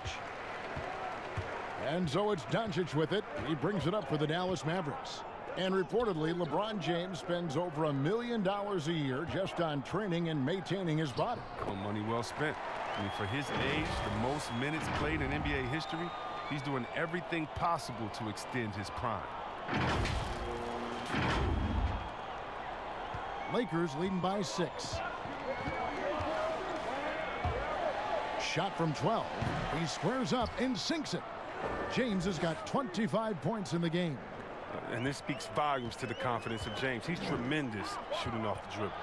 And so it's Doncic with it. He brings it up for the Dallas Mavericks. And reportedly, LeBron James spends over $1 million a year just on training and maintaining his body. Well, money well spent. I mean, for his age, the most minutes played in NBA history, he's doing everything possible to extend his prime. Lakers leading by 6. Shot from 12. He squares up and sinks it. James has got 25 points in the game. And this speaks volumes to the confidence of James. He's tremendous shooting off the dribble.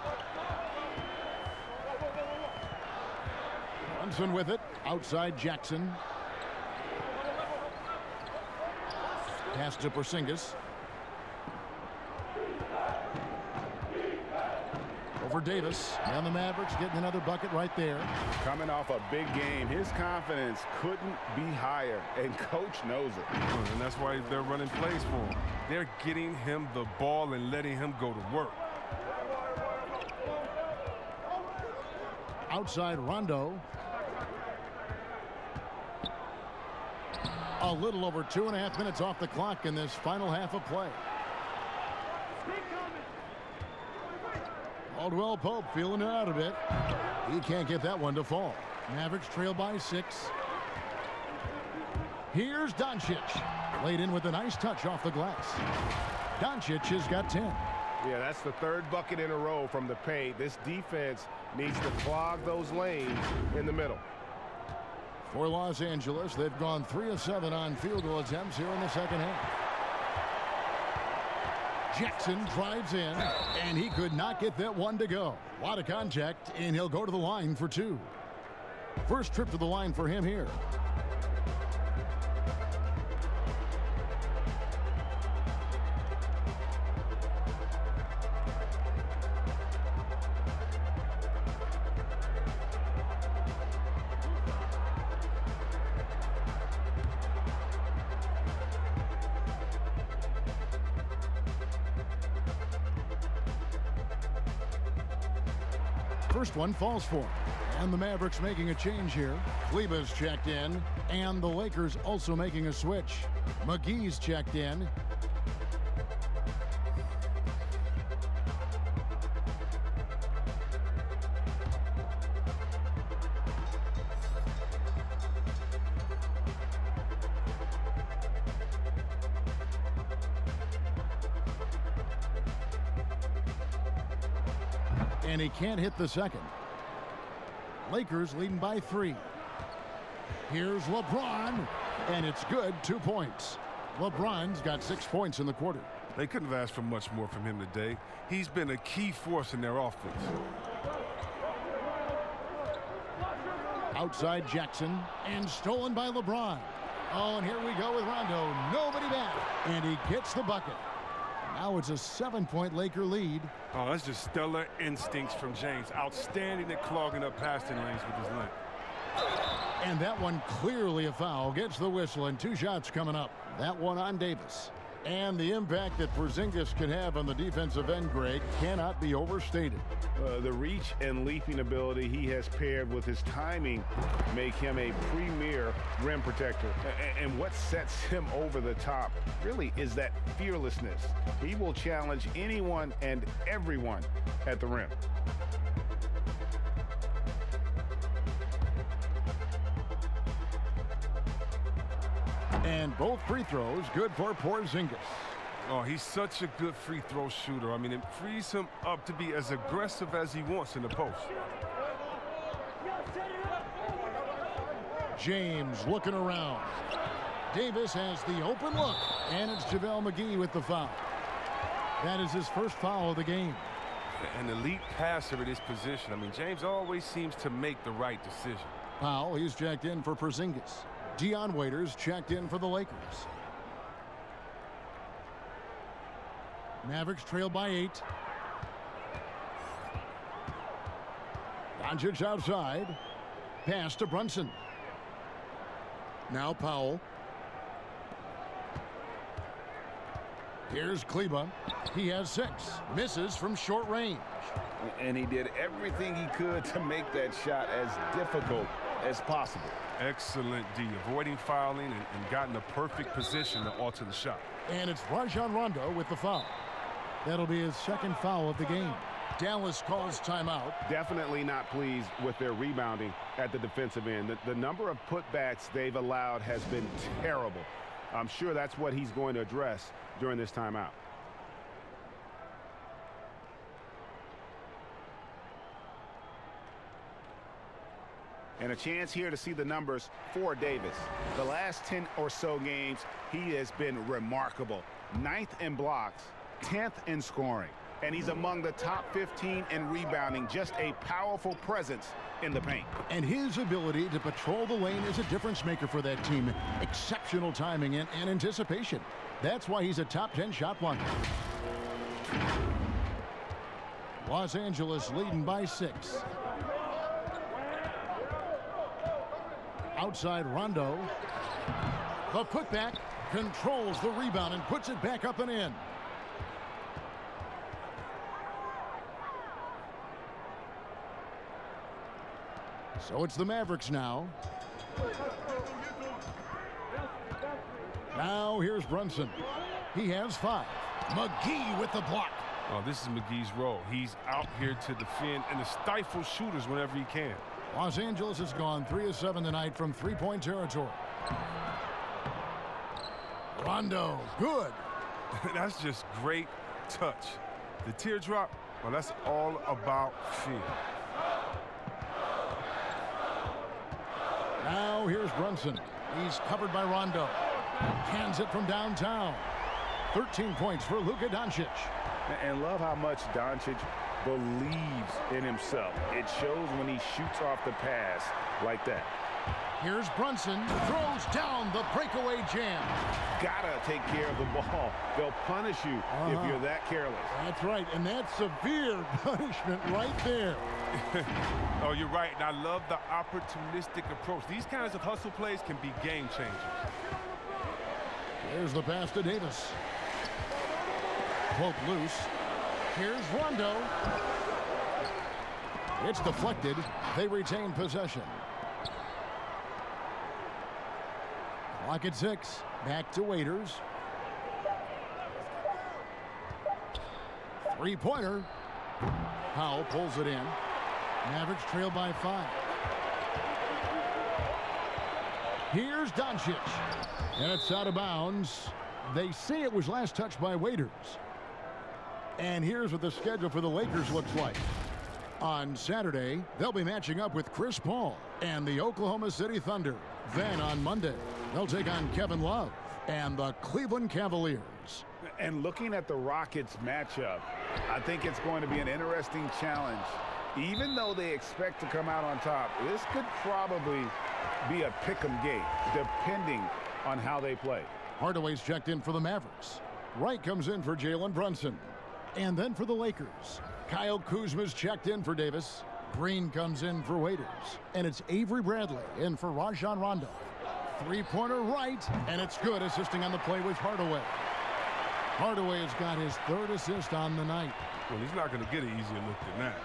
Brunson with it. Outside Jackson. Pass to Porzingis. Over Davis. And the Mavericks getting another bucket right there. Coming off a big game, his confidence couldn't be higher, and coach knows it. And that's why they're running plays for him. They're getting him the ball and letting him go to work. Outside Rondo. A little over 2.5 minutes off the clock in this final half of play. Caldwell Pope feeling it out a bit. He can't get that one to fall. Mavericks trail by 6. Here's Doncic. Laid in with a nice touch off the glass. Doncic has got 10. Yeah, that's the 3rd bucket in a row from the paint. This defense needs to clog those lanes in the middle. For Los Angeles, they've gone 3 of 7 on field goal attempts here in the second half. Jackson drives in, and he could not get that one to go. A lot of contact, and he'll go to the line for two. First trip to the line for him here. First one falls for him. And the Mavericks making a change here. Kleba's checked in, and the Lakers also making a switch. McGee's checked in. And he can't hit the second. Lakers leading by 3. Here's LeBron, and it's good. 2 points. LeBron's got 6 points in the quarter. They couldn't have asked for much more from him today. He's been a key force in their offense. Outside Jackson, and stolen by LeBron. Oh, and here we go with Rondo. Nobody back, and he gets the bucket. Now it's a 7-point Laker lead. Oh, that's just stellar instincts from James. Outstanding at clogging up passing lanes with his length. And that one clearly a foul. Gets the whistle, and 2 shots coming up. That one on Davis. And the impact that Porzingis can have on the defensive end, Greg, cannot be overstated. The reach and leaping ability he has paired with his timing make him a premier rim protector. And what sets him over the top really is that fearlessness. He will challenge anyone and everyone at the rim. And both free throws good for Porzingis. Oh, he's such a good free throw shooter. I mean, it frees him up to be as aggressive as he wants in the post. James looking around. Davis has the open look, and it's JaVale McGee with the foul. That is his first foul of the game. An elite passer at his position. I mean, James always seems to make the right decision. Powell, he's checked in for Porzingis. Dion Waiters checked in for the Lakers. Mavericks trail by 8. Doncic outside. Pass to Brunson. Now Powell. Here's Kleba. He has 6. Misses from short range. And he did everything he could to make that shot as difficult as possible. Excellent D, avoiding fouling and got in the perfect position to alter the shot. And it's Rajon Rondo with the foul. That'll be his second foul of the game. Dallas calls timeout. Definitely not pleased with their rebounding at the defensive end. The number of putbacks they've allowed has been terrible. I'm sure that's what he's going to address during this timeout. And a chance here to see the numbers for Davis. The last 10 or so games, he has been remarkable. 9th in blocks, 10th in scoring. And he's among the top 15 in rebounding. Just a powerful presence in the paint. And his ability to patrol the lane is a difference maker for that team. Exceptional timing and anticipation. That's why he's a top 10 shot blocker. Los Angeles leading by 6. Outside Rondo. The putback controls the rebound and puts it back up and in. So it's the Mavericks now. Now here's Brunson. He has 5. McGee with the block. Oh, this is McGee's role. He's out here to defend and to stifle shooters whenever he can. Los Angeles has gone 3 of 7 tonight from 3-point territory. Rondo, good. That's just great touch. The teardrop, well, that's all about feel. Now here's Brunson. He's covered by Rondo. Hands it from downtown. 13 points for Luka Doncic. And love how much Doncic believes in himself. It shows when he shoots off the pass like that. Here's Brunson, throws down the breakaway jam. Gotta take care of the ball. They'll punish you if you're that careless. That's right, and that's severe punishment right there. Oh, you're right, and I love the opportunistic approach. These kinds of hustle plays can be game changers. Here's the pass to Davis. Pope loose. Here's Rondo. It's deflected. They retain possession. Clock at 6. Back to Waiters. Three-pointer. Powell pulls it in. Mavericks trail by 5. Here's Doncic. And it's out of bounds. They say it was last touched by Waiters. And here's what the schedule for the Lakers looks like. On Saturday, they'll be matching up with Chris Paul and the Oklahoma City Thunder. Then on Monday, they'll take on Kevin Love and the Cleveland Cavaliers. And looking at the Rockets matchup, I think it's going to be an interesting challenge. Even though they expect to come out on top, this could probably be a pick'em game, depending on how they play. Hardaway's checked in for the Mavericks. Wright comes in for Jalen Brunson. And then for the Lakers, Kyle Kuzma's checked in for Davis. Green comes in for Waiters. And it's Avery Bradley in for Rajon Rondo. Three-pointer right, and it's good. Assisting on the play was Hardaway. Hardaway has got his 3rd assist on the night. Well, he's not going to get an easier look than that.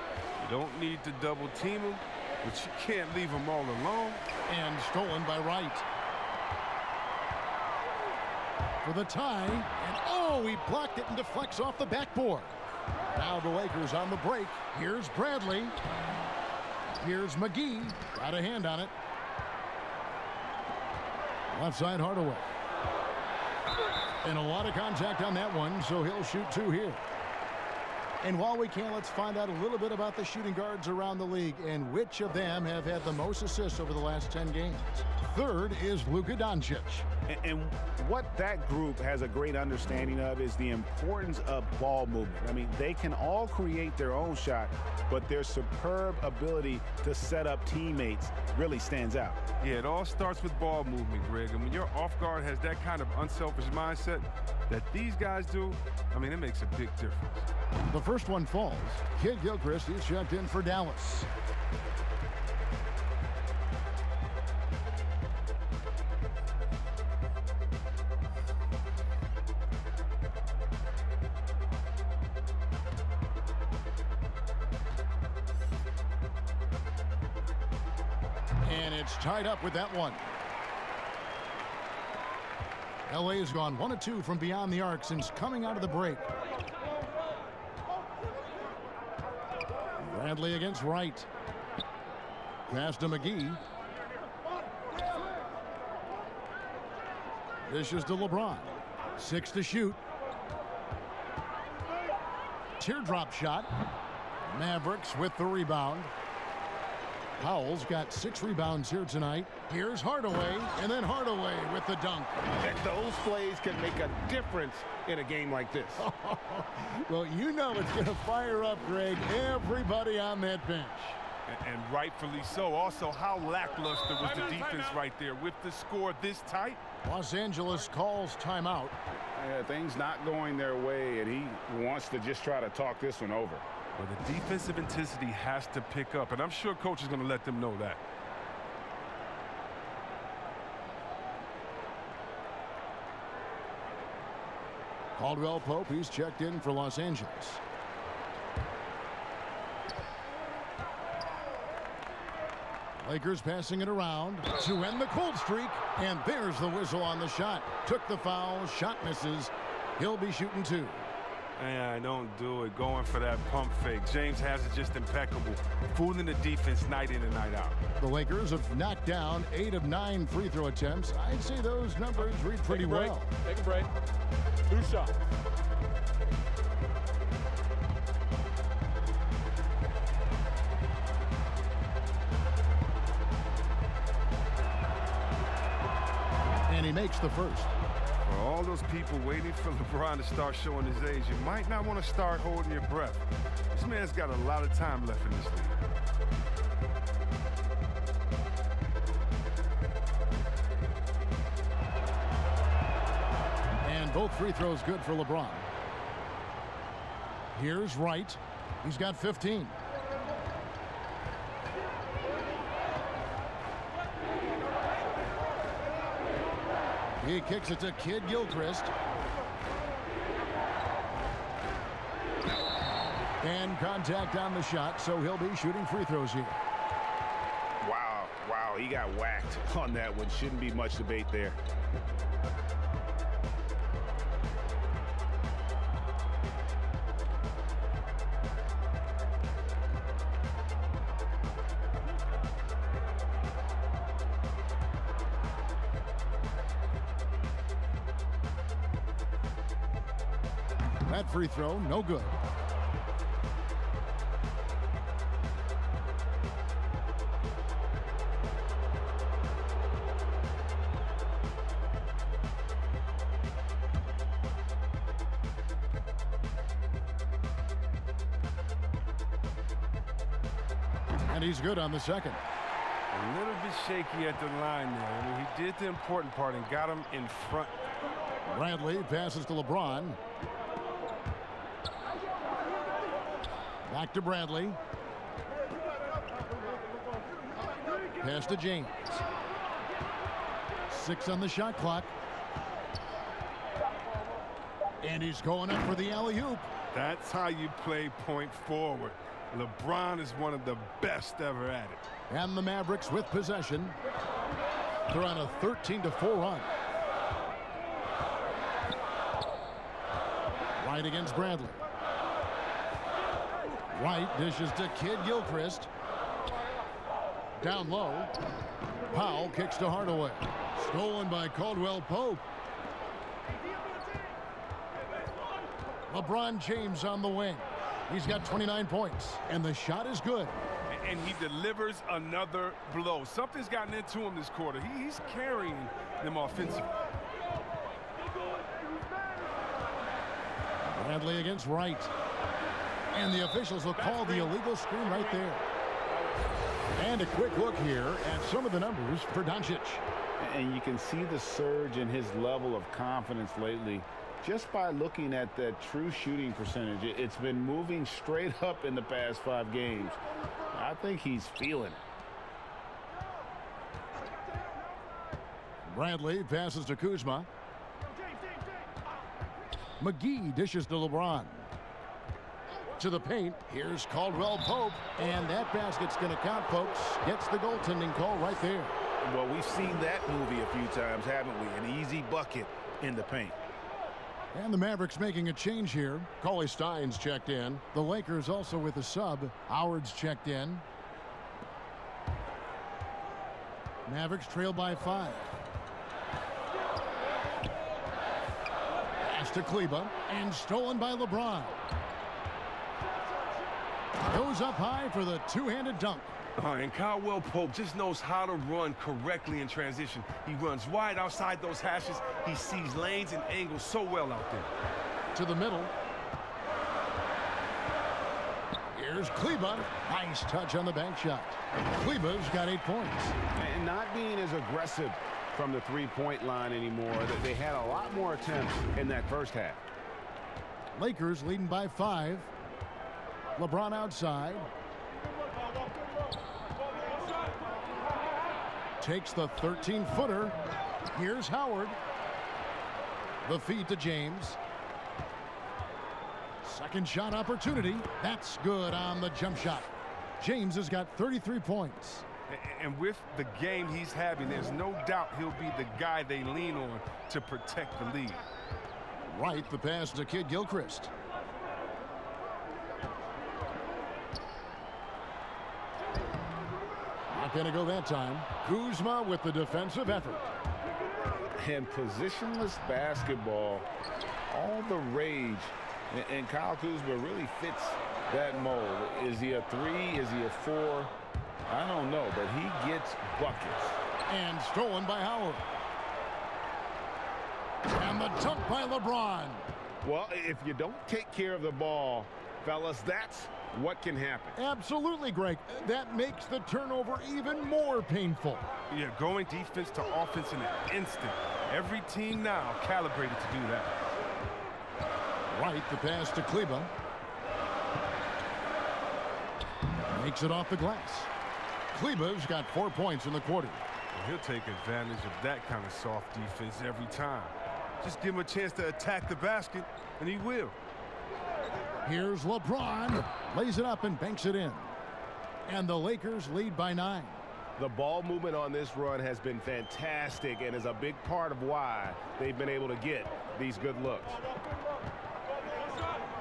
You don't need to double team him, but you can't leave him all alone. And stolen by Wright. For the tie, and oh, he blocked it and deflects off the backboard. Now the Lakers on the break. Here's Bradley. Here's McGee. Got a hand on it. Left side Hardaway. And a lot of contact on that one, so he'll shoot 2 here. And while we can, let's find out a little bit about the shooting guards around the league and which of them have had the most assists over the last 10 games. 3rd is Luka Doncic. And what that group has a great understanding of is the importance of ball movement. I mean, they can all create their own shot, but their superb ability to set up teammates really stands out. Yeah, it all starts with ball movement, Greg. And when your off guard has that kind of unselfish mindset that these guys do, I mean, it makes a big difference. The first one falls. Kid Gilchrist is checked in for Dallas. And it's tied up with that one. LA has gone 1 of 2 from beyond the arc since coming out of the break. Bradley against Wright. Pass to McGee. Dishes to LeBron. 6 to shoot. Teardrop shot. Mavericks with the rebound. Powell's got 6 rebounds here tonight. Here's Hardaway, and then Hardaway with the dunk. Those plays can make a difference in a game like this. Well, you know it's going to fire up, Greg, everybody on that bench. And rightfully so. Also, how lackluster was the defense right there with the score this tight? Los Angeles calls timeout. Yeah, things not going their way, and he wants to just try to talk this one over. Well, the defensive intensity has to pick up, and I'm sure coach is going to let them know that. Caldwell Pope, he's checked in for Los Angeles. Lakers passing it around to end the cold streak, and there's the whistle on the shot. Took the foul, shot misses. He'll be shooting 2. Yeah, don't do it. Going for that pump fake. James has it just impeccable. Fooling the defense night in and night out. The Lakers have knocked down 8 of 9 free throw attempts. I'd say those numbers read pretty well. Take a break. 2 shots. And he makes the first. For all those people waiting for LeBron to start showing his age, you might not want to start holding your breath. This man's got a lot of time left in this league. And both free throws good for LeBron. Here's Wright. He's got 15. He kicks it to Kid Gilchrist. And contact on the shot, so he'll be shooting free throws here. Wow, he got whacked on that one. Shouldn't be much debate there. That free throw, no good. And he's good on the second. A little bit shaky at the line there. I mean, he did the important part and got him in front. Bradley passes to LeBron. Back to Bradley. Pass to James. 6 on the shot clock. And he's going up for the alley-oop. That's how you play point forward. LeBron is one of the best ever at it. And the Mavericks with possession. They're on a 13-4 run. Right against Bradley. Wright dishes to Kid Gilchrist. Down low. Powell kicks to Hardaway. Stolen by Caldwell Pope. LeBron James on the wing. He's got 29 points, and the shot is good. And he delivers another blow. Something's gotten into him this quarter. He's carrying them offensively. Bradley against Wright. And the officials will call the illegal screen right there. And a quick look here at some of the numbers for Doncic. And you can see the surge in his level of confidence lately just by looking at that true shooting percentage. It's been moving straight up in the past 5 games. I think he's feeling it. Bradley passes to Kuzma. McGee dishes to LeBron. To the paint, here's Caldwell Pope, and that basket's going to count, folks. Gets the goaltending call right there. Well, we've seen that movie a few times, haven't we? An easy bucket in the paint. And the Mavericks making a change here. Cauley Stein's checked in. The Lakers also with a sub. Howard's checked in. Mavericks trail by 5. Pass to Kleba, and stolen by LeBron. Goes up high for the two-handed dunk. And Caldwell Pope just knows how to run correctly in transition. He runs wide outside those hashes. He sees lanes and angles so well out there. To the middle. Here's Kleba. Nice touch on the bank shot. Kleba's got 8 points. And not being as aggressive from the three-point line anymore. They had a lot more attempts in that first half. Lakers leading by 5. LeBron outside. Takes the 13-footer. Here's Howard. The feed to James. Second shot opportunity. That's good on the jump shot. James has got 33 points. And with the game he's having, there's no doubt he'll be the guy they lean on to protect the lead. Right, the pass to Kid Gilchrist. Not going to go that time. Kuzma with the defensive effort. And positionless basketball, all the rage. And Kyle Kuzma really fits that mold. Is he a 3? Is he a 4? I don't know, but he gets buckets. And stolen by Howard. And the dunk by LeBron. Well, if you don't take care of the ball, fellas, that's what can happen. Absolutely, Greg. That makes the turnover even more painful. Yeah, going defense to offense in an instant. Every team now calibrated to do that. Right, the pass to Kleba. Makes it off the glass. Kleba's got 4 points in the quarter. He'll take advantage of that kind of soft defense every time. Just give him a chance to attack the basket, and he will. Here's LeBron. Lays it up and banks it in. And the Lakers lead by 9. The ball movement on this run has been fantastic and is a big part of why they've been able to get these good looks.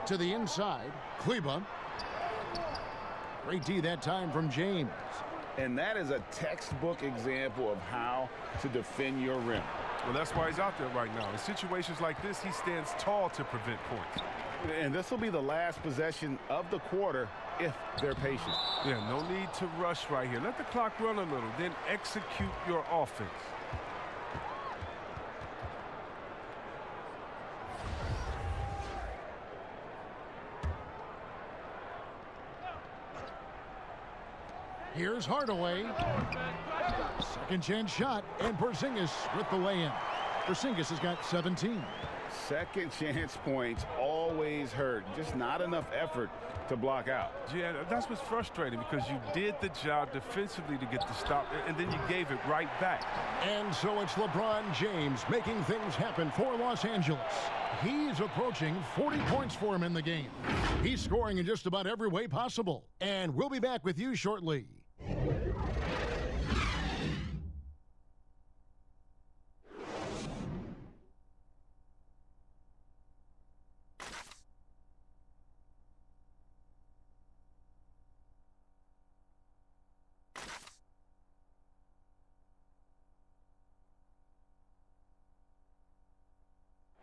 To the inside, Kleba. Great D that time from James. And that is a textbook example of how to defend your rim. Well, that's why he's out there right now. In situations like this, he stands tall to prevent points. And this will be the last possession of the quarter if they're patient. Yeah, no need to rush right here. Let the clock run a little, then execute your offense. Here's Hardaway. Second chance shot, and Porzingis with the lay-in. Porzingis has got 17. Second chance points always hurt. Just not enough effort to block out. Yeah, that's what's frustrating because you did the job defensively to get the stop, and then you gave it right back. And so it's LeBron James making things happen for Los Angeles. He's approaching 40 points for him in the game. He's scoring in just about every way possible. And we'll be back with you shortly.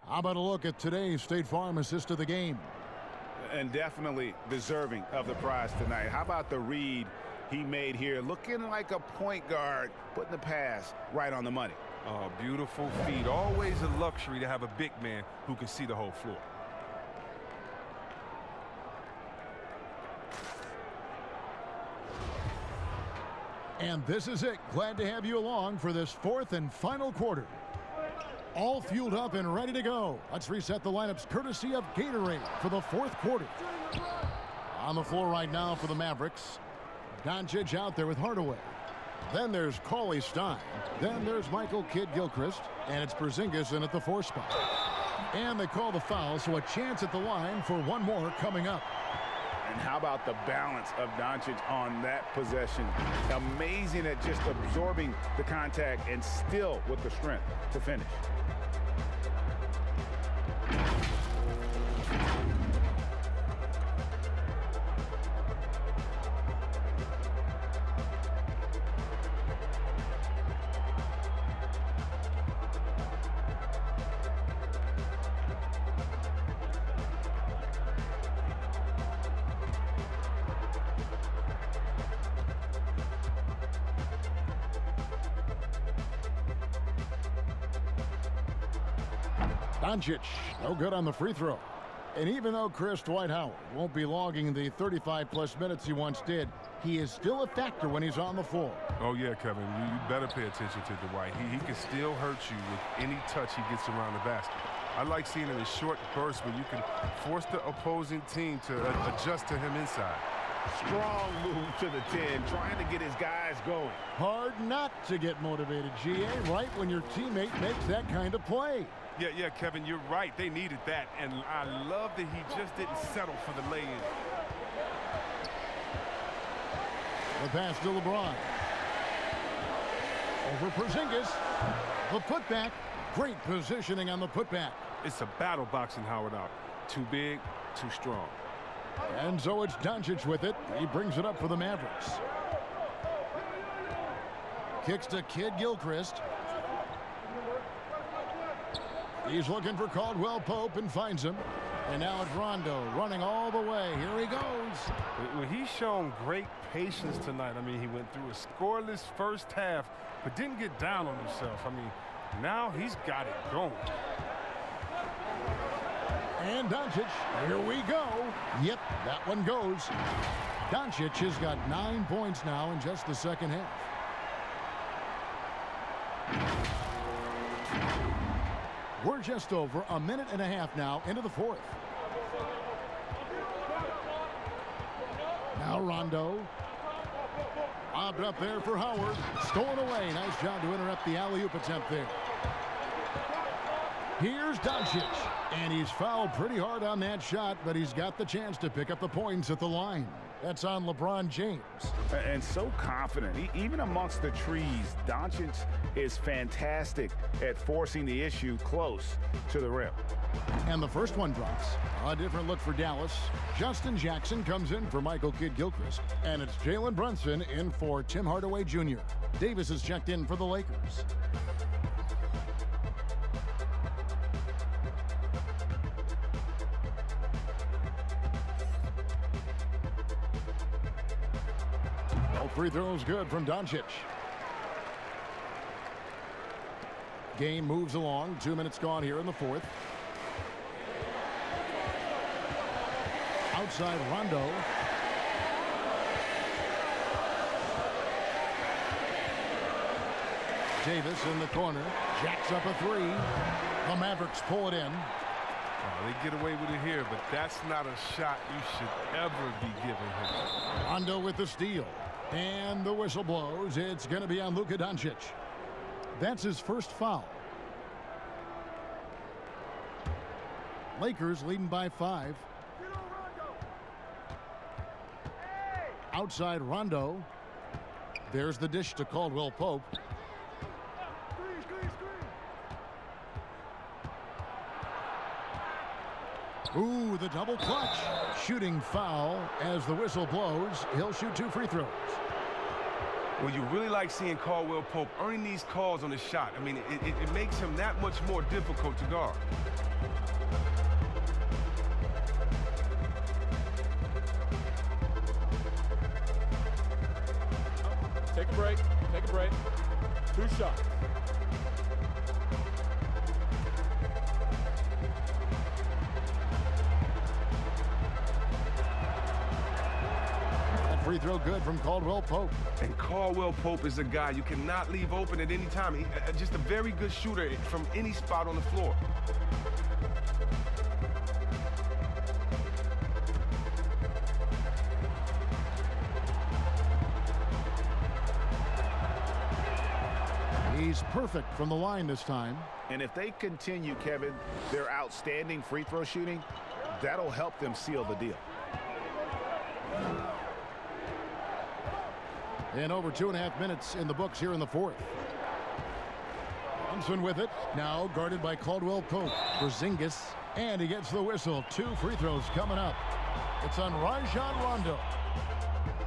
How about a look at today's State Farm assist of the game? And definitely deserving of the prize tonight. How about the read he made here? Looking like a point guard, putting the pass right on the money. Oh, beautiful feed. Always a luxury to have a big man who can see the whole floor. And this is it. Glad to have you along for this fourth and final quarter. All fueled up and ready to go. Let's reset the lineups courtesy of Gatorade for the fourth quarter. On the floor right now for the Mavericks. Doncic out there with Hardaway. Then there's Cauley Stein. Then there's Michael Kidd-Gilchrist. And it's Porzingis in at the 4 spot. And they call the foul, so a chance at the line for one more coming up. And how about the balance of Doncic on that possession? Amazing at just absorbing the contact and still with the strength to finish. Doncic, no good on the free throw. And even though Chris Dwight Howard won't be logging the 35-plus minutes he once did, he is still a factor when he's on the floor. Oh, yeah, Kevin, you better pay attention to Dwight. He can still hurt you with any touch he gets around the basket. I like seeing in a short burst where you can force the opposing team to adjust to him inside. Strong move to the 10, trying to get his guys going. Hard not to get motivated, GA, right when your teammate makes that kind of play. Yeah, Kevin, you're right. They needed that, and I love that he just didn't settle for the lay-in. The pass to LeBron. Over Porzingis. The putback. Great positioning on the putback. It's a battle boxing Howard out. Too big, too strong. And so it's Doncic with it. He brings it up for the Mavericks. Kicks to Kidd-Gilchrist. He's looking for Caldwell Pope and finds him. And now it's Rondo running all the way. Here he goes. Well, he's shown great patience tonight. I mean, he went through a scoreless first half, but didn't get down on himself. I mean, now he's got it going. And Doncic, here we go. Yep, that one goes. Doncic has got 9 points now in just the second half. We're just over a minute and a half now into the fourth. Now Rondo. Lobbed up there for Howard. Stolen away. Nice job to interrupt the alley-oop attempt there. Here's Doncic. And he's fouled pretty hard on that shot, but he's got the chance to pick up the points at the line. That's on LeBron James. And so confident. Even amongst the trees, Doncic is fantastic at forcing the issue close to the rim. And the first one drops. A different look for Dallas. Justin Jackson comes in for Michael Kidd-Gilchrist. And it's Jalen Brunson in for Tim Hardaway Jr. Davis is checked in for the Lakers. Free throws good from Doncic. Game moves along. 2 minutes gone here in the fourth. Outside Rondo. Davis in the corner. Jacks up a three. The Mavericks pull it in. They get away with it here, but that's not a shot you should ever be giving him. Rondo with the steal. And the whistle blows. It's going to be on Luka Doncic. That's his first foul. Lakers leading by 5. Outside Rondo. There's the dish to Caldwell Pope. Ooh, the double clutch. Shooting foul as the whistle blows. He'll shoot 2 free throws. Well, you really like seeing Caldwell Pope earning these calls on his shot. I mean, it makes him that much more difficult to guard. Take a break. Take a break. 2 shots. Free throw good from Caldwell Pope. And Caldwell Pope is a guy you cannot leave open at any time. Just a very good shooter from any spot on the floor. He's perfect from the line this time. And if they continue, Kevin, their outstanding free throw shooting, that'll help them seal the deal. And over 2.5 minutes in the books here in the fourth. Brunson with it. Now guarded by Caldwell Pope. Porzingis. And he gets the whistle. 2 free throws coming up. It's on Rajon Rondo.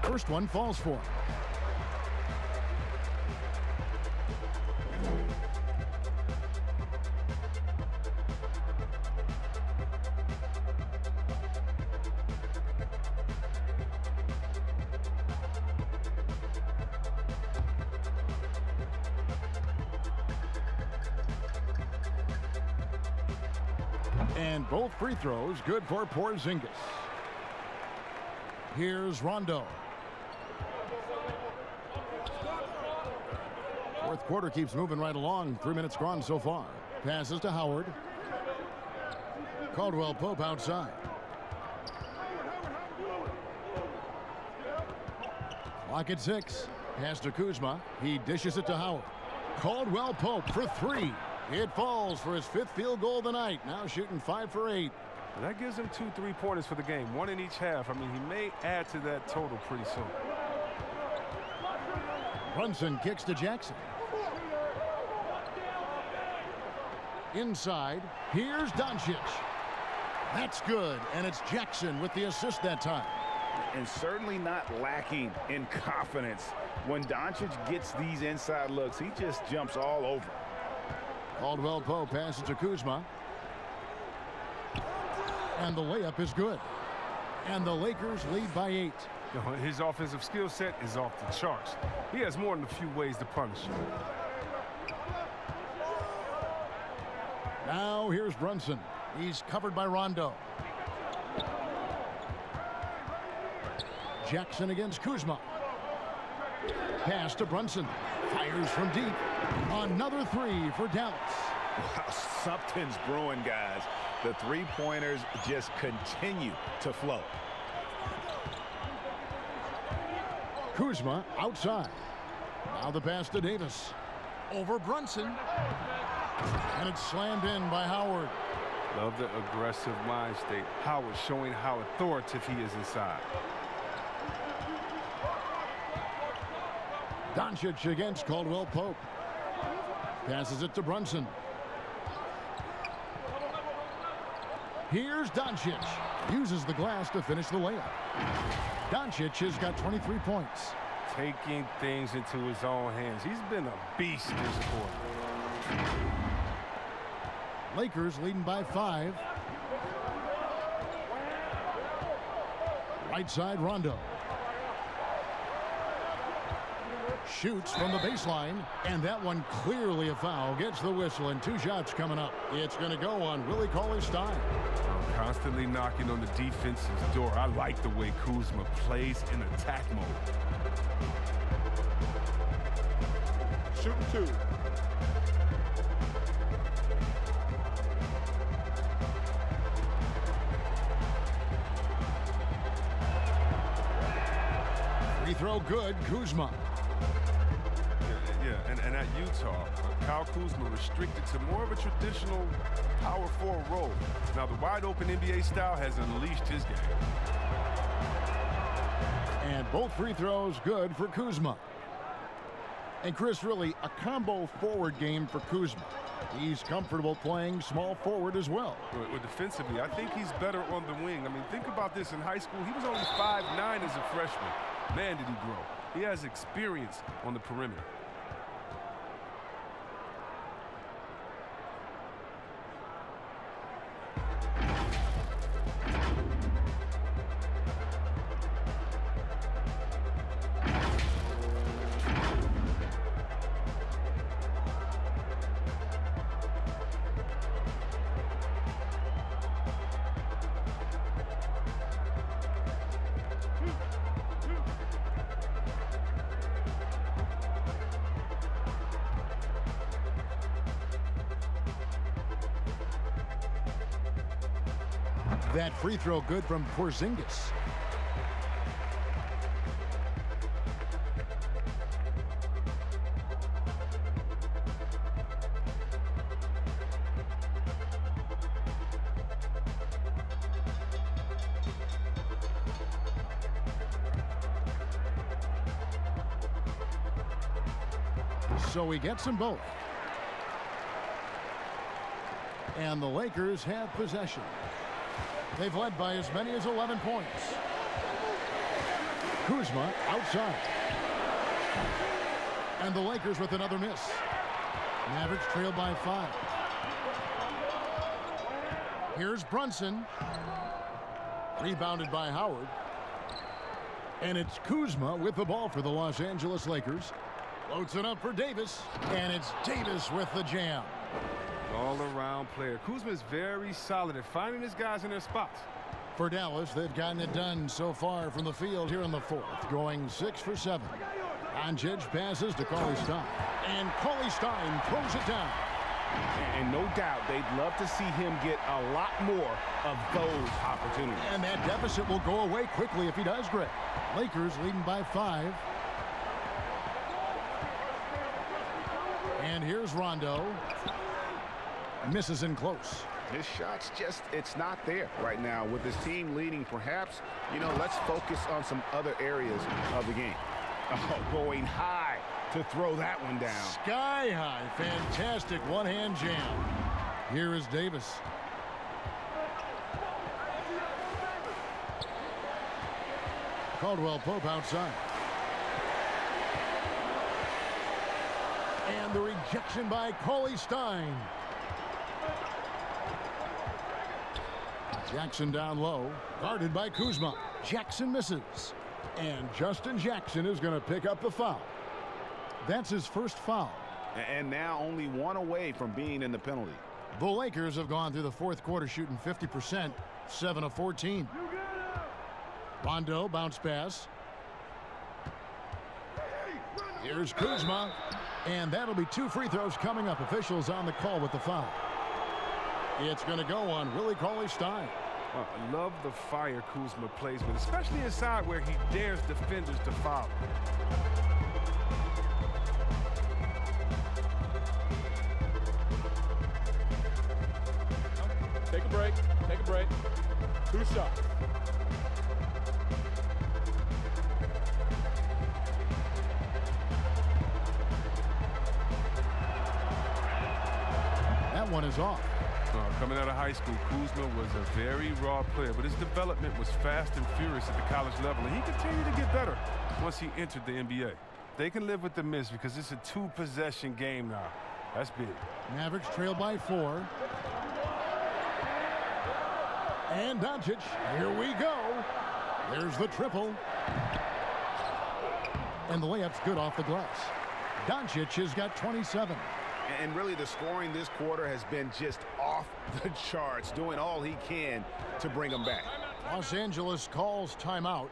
First one falls for him. And both free throws good for Porzingis. Here's Rondo. Fourth quarter keeps moving right along. 3 minutes gone so far. Passes to Howard. Caldwell Pope outside. Clock at 6. Pass to Kuzma. He dishes it to Howard. Caldwell Pope for 3. It falls for his 5th field goal of the night. Now shooting 5 for 8. And that gives him 2 3-pointers for the game, 1 in each half. I mean, he may add to that total pretty soon. Brunson kicks to Jackson. Inside. Here's Doncic. That's good. And it's Jackson with the assist that time. And certainly not lacking in confidence. When Doncic gets these inside looks, he just jumps all over. Caldwell Pope passes to Kuzma. And the layup is good. And the Lakers lead by 8. His offensive skill set is off the charts. He has more than a few ways to punish you. Now here's Brunson. He's covered by Rondo. Jackson against Kuzma. Pass to Brunson. Fires from deep. Another three for Dallas. Wow, something's brewing, guys. The three-pointers just continue to flow. Kuzma outside. Now the pass to Davis. Over Brunson. And it's slammed in by Howard. Love the aggressive mind state. Howard showing how authoritative he is inside. Doncic against Caldwell Pope. Passes it to Brunson. Here's Doncic. Uses the glass to finish the layup. Doncic has got 23 points. Taking things into his own hands. He's been a beast this quarter. Lakers leading by 5. Right side, Rondo. Shoots from the baseline, and that one clearly a foul. Gets the whistle, and 2 shots coming up. It's going to go on Willie Cauley-Stein. Constantly knocking on the defense's door. I like the way Kuzma plays in attack mode. Shooting 2. Free throw good, Kuzma. And at Utah, Kyle Kuzma restricted to more of a traditional power forward role. Now the wide open NBA style has unleashed his game. And both free throws good for Kuzma. And Chris, really a combo forward game for Kuzma. He's comfortable playing small forward as well. Well, defensively, I think he's better on the wing. I mean, think about this. In high school, he was only 5'9" as a freshman. Man, did he grow. He has experience on the perimeter. That free throw good from Porzingis. So he gets them both. And the Lakers have possession. They've led by as many as 11 points. Kuzma outside. And the Lakers with another miss. Mavericks trail by 5. Here's Brunson. Rebounded by Howard. And it's Kuzma with the ball for the Los Angeles Lakers. Floats it up for Davis. And it's Davis with the jam. All-around player. Kuzma is very solid at finding his guys in their spots. For Dallas, they've gotten it done so far from the field here in the 4th, going 6 for 7. Doncic passes to Cauley-Stein, and Cauley-Stein throws it down. And no doubt, they'd love to see him get a lot more of those opportunities. And that deficit will go away quickly if he does, Greg. Lakers leading by 5. And here's Rondo. Misses in close. His shot's just, it's not there right now. With his team leading, perhaps, let's focus on some other areas of the game. Oh, going high to throw that one down. Sky high. Fantastic one-hand jam. Here is Davis. Caldwell Pope outside. And the rejection by Cauley-Stein. Jackson down low, guarded by Kuzma. Jackson misses. And Justin Jackson is going to pick up the foul. That's his first foul. And now only one away from being in the penalty. The Lakers have gone through the fourth quarter shooting 50%, 7 of 14. Rondo bounce pass. Here's Kuzma, and that'll be 2 free throws coming up. Officials on the call with the foul. It's going to go on Willie Cauley-Stein. I love the fire Kuzma plays with, especially inside where he dares defenders to foul. Take a break. Take a break. 2 shots. That one is off. Coming out of high school, Kuzma was a very raw player, but his development was fast and furious at the college level, and he continued to get better once he entered the NBA. They can live with the miss because it's a 2-possession game now. That's big. Mavericks trail by 4. And Doncic, here we go. There's the triple. And the layup's good off the glass. Doncic has got 27. And really, the scoring this quarter has been just off the charts, doing all he can to bring them back. Los Angeles calls timeout.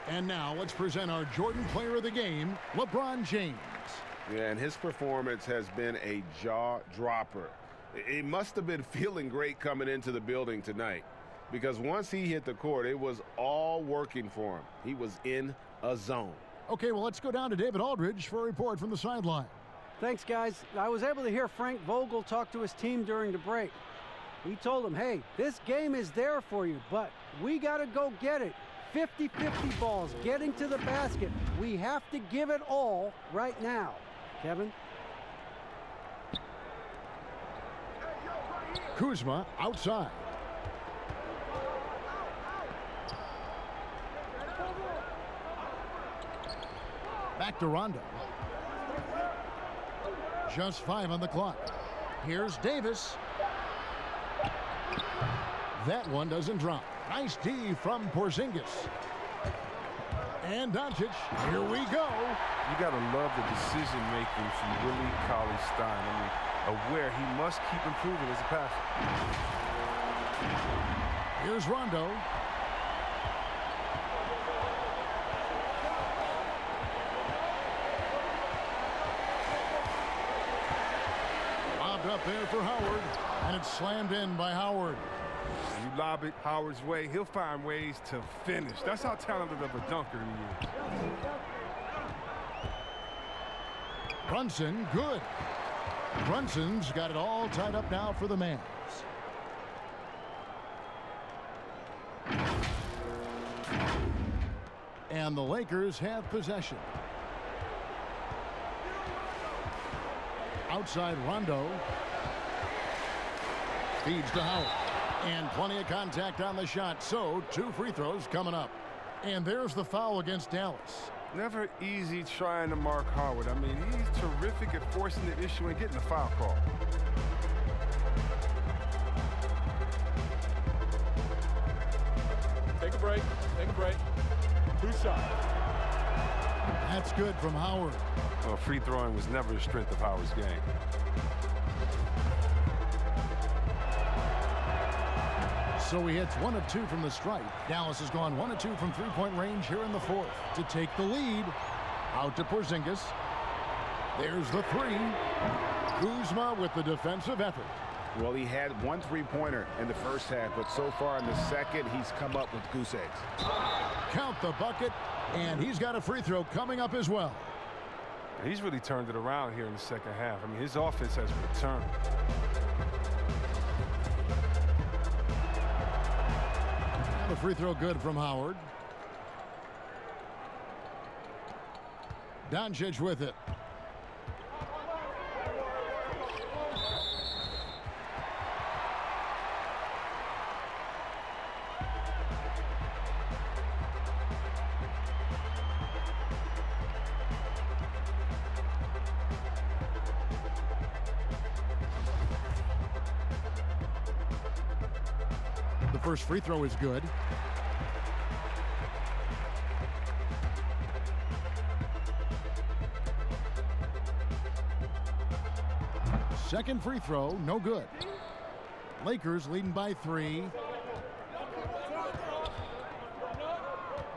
And now let's present our Jordan Player of the Game, LeBron James. Yeah, and his performance has been a jaw-dropper. He must have been feeling great coming into the building tonight, because once he hit the court, it was all working for him. He was in a zone. Okay, well, let's go down to David Aldridge for a report from the sideline. Thanks, guys. I was able to hear Frank Vogel talk to his team during the break. He told them, hey, this game is there for you, but we got to go get it. 50-50 balls, getting to the basket. We have to give it all right now. Kevin? Kuzma outside. Back to Rondo. Just 5 on the clock. Here's Davis. That one doesn't drop. Nice D from Porzingis. And Doncic, here we go. You got to love the decision-making from Willie Cauley-Stein. I mean, aware he must keep improving as a passer. Here's Rondo. Lobbed up there for Howard, and it's slammed in by Howard. You lob it Howard's way, he'll find ways to finish. That's how talented of a dunker he is. Brunson, good. Brunson's got it all tied up now for the Mavs. And the Lakers have possession. Outside Rondo. Feeds to Howard. And plenty of contact on the shot. So 2 free throws coming up. And there's the foul against Dallas. Never easy trying to mark Howard. I mean, he's terrific at forcing the issue and getting the foul call. Take a break. Take a break. 2 shots. That's good from Howard. Well, free throwing was never a strength of Howard's game. So he hits 1 of 2 from the stripe. Dallas has gone 1 of 2 from 3-point range here in the 4th to take the lead. Out to Porzingis. There's the 3. Kuzma with the defensive effort. Well, he had 1 3-pointer in the first half, but so far in the second, he's come up with goose eggs. Count the bucket, and he's got a free throw coming up as well. He's really turned it around here in the second half. I mean, his offense has returned. The free throw good from Howard. Doncic with it. first free throw is good. Second free throw, no good. Lakers leading by 3.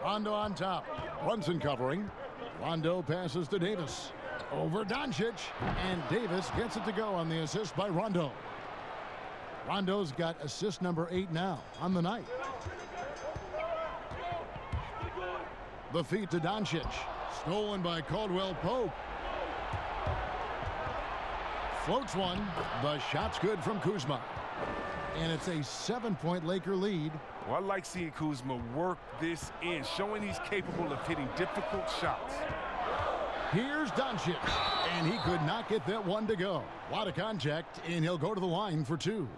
Rondo on top. Brunson covering. Rondo passes to Davis. Over Doncic. And Davis gets it to go on the assist by Rondo. Rondo's got assist number 8 now on the night. The feed to Doncic. Stolen by Caldwell Pope. Floats one. The shot's good from Kuzma. And it's a 7-point Laker lead. Well, I like seeing Kuzma work this in, showing he's capable of hitting difficult shots. Here's Doncic, and he could not get that one to go. A lot of contact, and he'll go to the line for 2.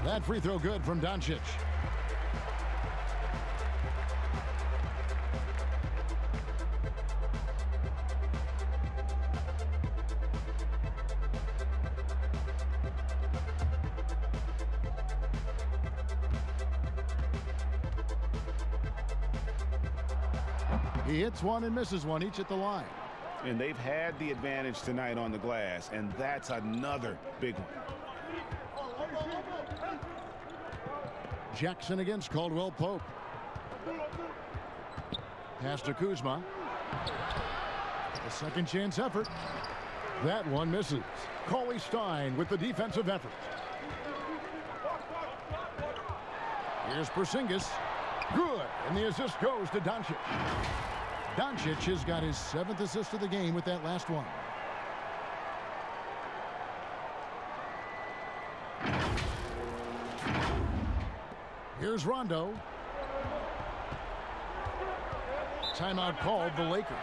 That free throw good from Doncic. He hits one and misses one, each at the line. And they've had the advantage tonight on the glass, and that's another big one. Jackson against Caldwell Pope. Pass to Kuzma. A second chance effort. That one misses. Cauley Stein with the defensive effort. Here's Porzingis. Good. And the assist goes to Doncic. Doncic has got his 7th assist of the game with that last one. Here's Rondo. Timeout called the Lakers.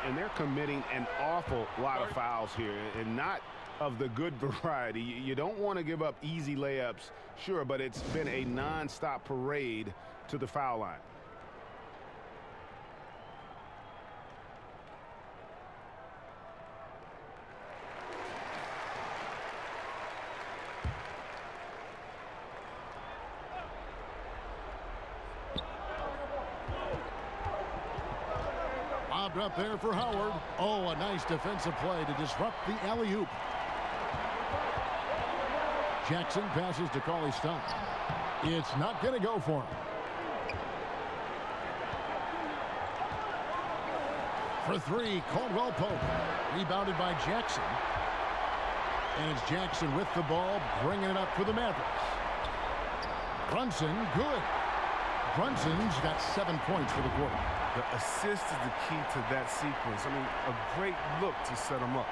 And they're committing an awful lot of fouls here, and not of the good variety. You don't want to give up easy layups, sure, but it's been a non-stop parade to the foul line. Up there for Howard. Oh, a nice defensive play to disrupt the alley-oop. Jackson passes to Cauley Stein. It's not going to go for him. For 3, Caldwell Pope. Rebounded by Jackson. And it's Jackson with the ball, bringing it up for the Mavericks. Brunson, good. Brunson's got 7 points for the quarter. The assist is the key to that sequence. I mean, a great look to set him up.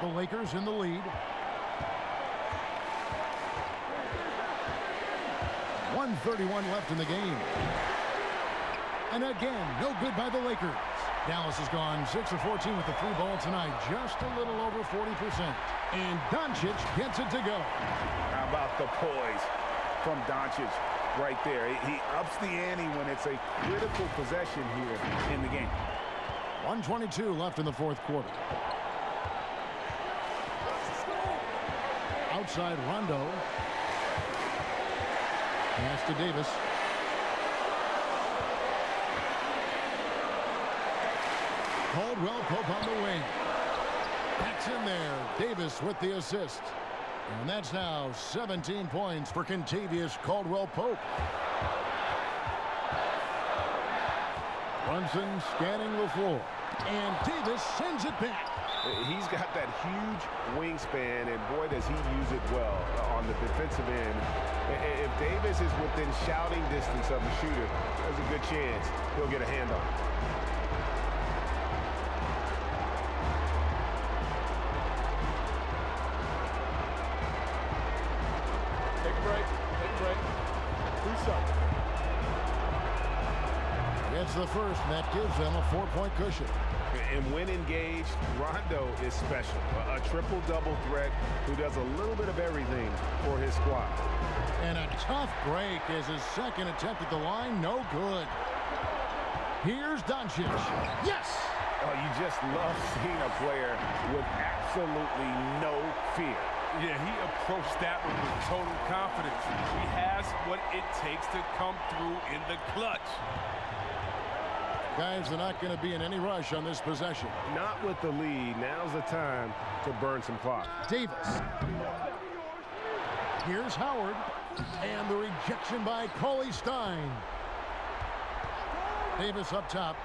The Lakers in the lead. 1:31 left in the game. And again, no good by the Lakers. Dallas has gone 6 of 14 with the 3 ball tonight, just a little over 40%. And Doncic gets it to go. How about the poise from Doncic right there? He ups the ante when it's a critical possession here in the game. 1:22 left in the 4th quarter. Outside Rondo. Pass to Davis. Caldwell Pope on the wing. Backs in there. Davis with the assist. And that's now 17 points for Kentavious Caldwell Pope. Brunson scanning the floor. And Davis sends it back. He's got that huge wingspan, and boy, does he use it well on the defensive end. If Davis is within shouting distance of the shooter, there's a good chance he'll get a hand on it. It's the first, and that gives them a 4-point cushion. And when engaged, Rondo is special. A triple-double threat who does a little bit of everything for his squad. And a tough break as his second attempt at the line, no good. Here's Doncic. Yes! Oh, you just love seeing a player with absolutely no fear. Yeah, he approached that one with total confidence. He has what it takes to come through in the clutch. Guys, they're not going to be in any rush on this possession. Not with the lead. Now's the time to burn some clock. Davis. Here's Howard. And the rejection by Cauley Stein. Davis up top.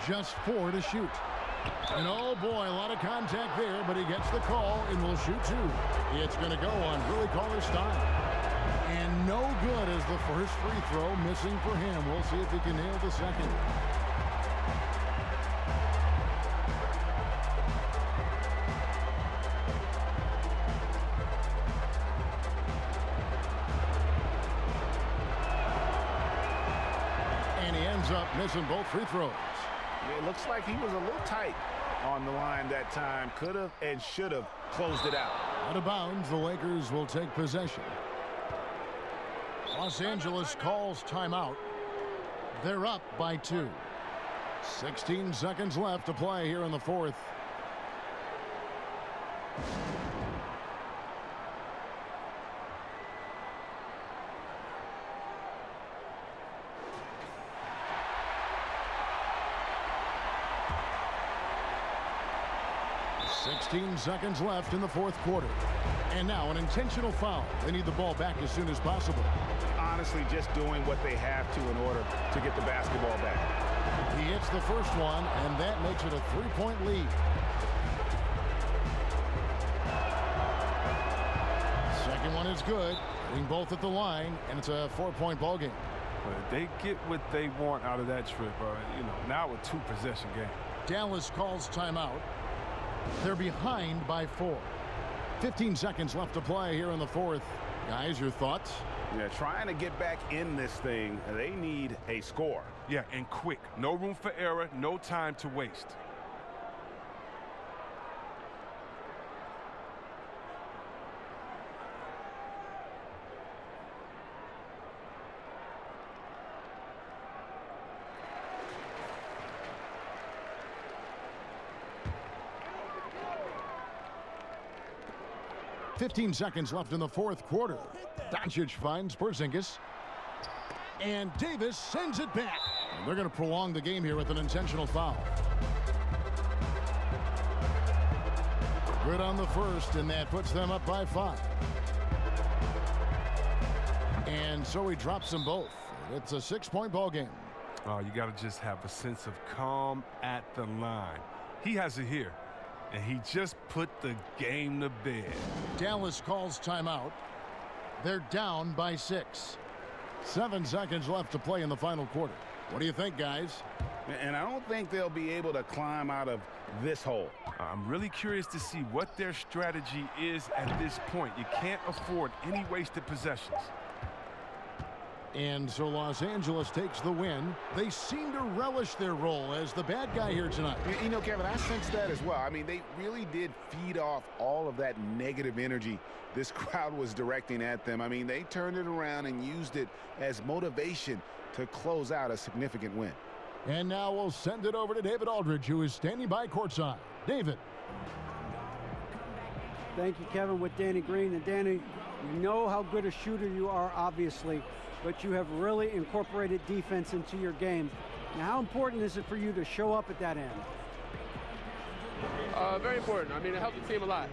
Just 4 to shoot. And oh boy, a lot of contact there, but he gets the call and will shoot 2. It's going to go on Willie Cauley-Stein. And no good as the first free throw missing for him. We'll see if he can nail the second. And he ends up missing both free throws. It looks like he was a little tight on the line that time. Could have and should have closed it out. Out of bounds, the Lakers will take possession. Los Angeles calls timeout. They're up by 2. 16 seconds left to play here in the fourth. Sixteen seconds left in the fourth quarter. And now an intentional foul. They need the ball back as soon as possible. Honestly, just doing what they have to in order to get the basketball back. He hits the first one, and that makes it a 3-point lead. Second one is good. Hitting both at the line, and it's a 4-point ball game. But they get what they want out of that trip. Now a 2-possession game. Dallas calls timeout. They're behind by 4. 15 seconds left to play here in the fourth. Guys, your thoughts? Yeah, trying to get back in this thing, they need a score. Yeah, and quick. No room for error, no time to waste. Fifteen seconds left in the fourth quarter. Doncic finds Porzingis. And Davis sends it back. And they're going to prolong the game here with an intentional foul. Good on the first, and that puts them up by 5. And so he drops them both. It's a 6-point ball game. Oh, you got to just have a sense of calm at the line. He has it here. And he just put the game to bed. Dallas calls timeout. They're down by 6. 7 seconds left to play in the final quarter. What do you think, guys? And I don't think they'll be able to climb out of this hole. I'm really curious to see what their strategy is at this point. You can't afford any wasted possessions. And so Los Angeles takes the win. They seem to relish their role as the bad guy here tonight. You know, Kevin, I sense that as well. I mean, they really did feed off all of that negative energy this crowd was directing at them. I mean, they turned it around and used it as motivation to close out a significant win. And now we'll send it over to David Aldridge, who is standing by courtside. David. Thank you, Kevin, with Danny Green. And Danny, we know how good a shooter you are, obviously, but you have really incorporated defense into your game. Now, how important is it for you to show up at that end? Very important. I mean, it helps the team a lot.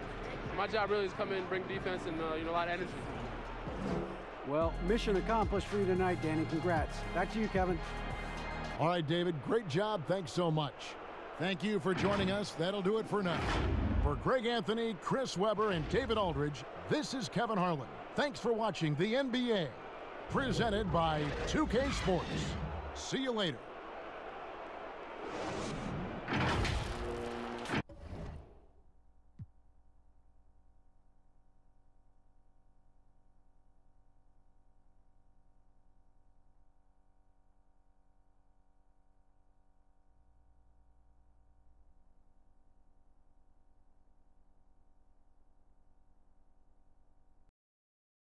My job really is come in and bring defense and a lot of energy. Well, mission accomplished for you tonight, Danny. Congrats. Back to you, Kevin. All right, David, great job. Thanks so much. Thank you for joining us. That'll do it for now. For Greg Anthony, Chris Webber, and David Aldridge, this is Kevin Harlan. Thanks for watching the NBA, presented by 2K Sports. See you later.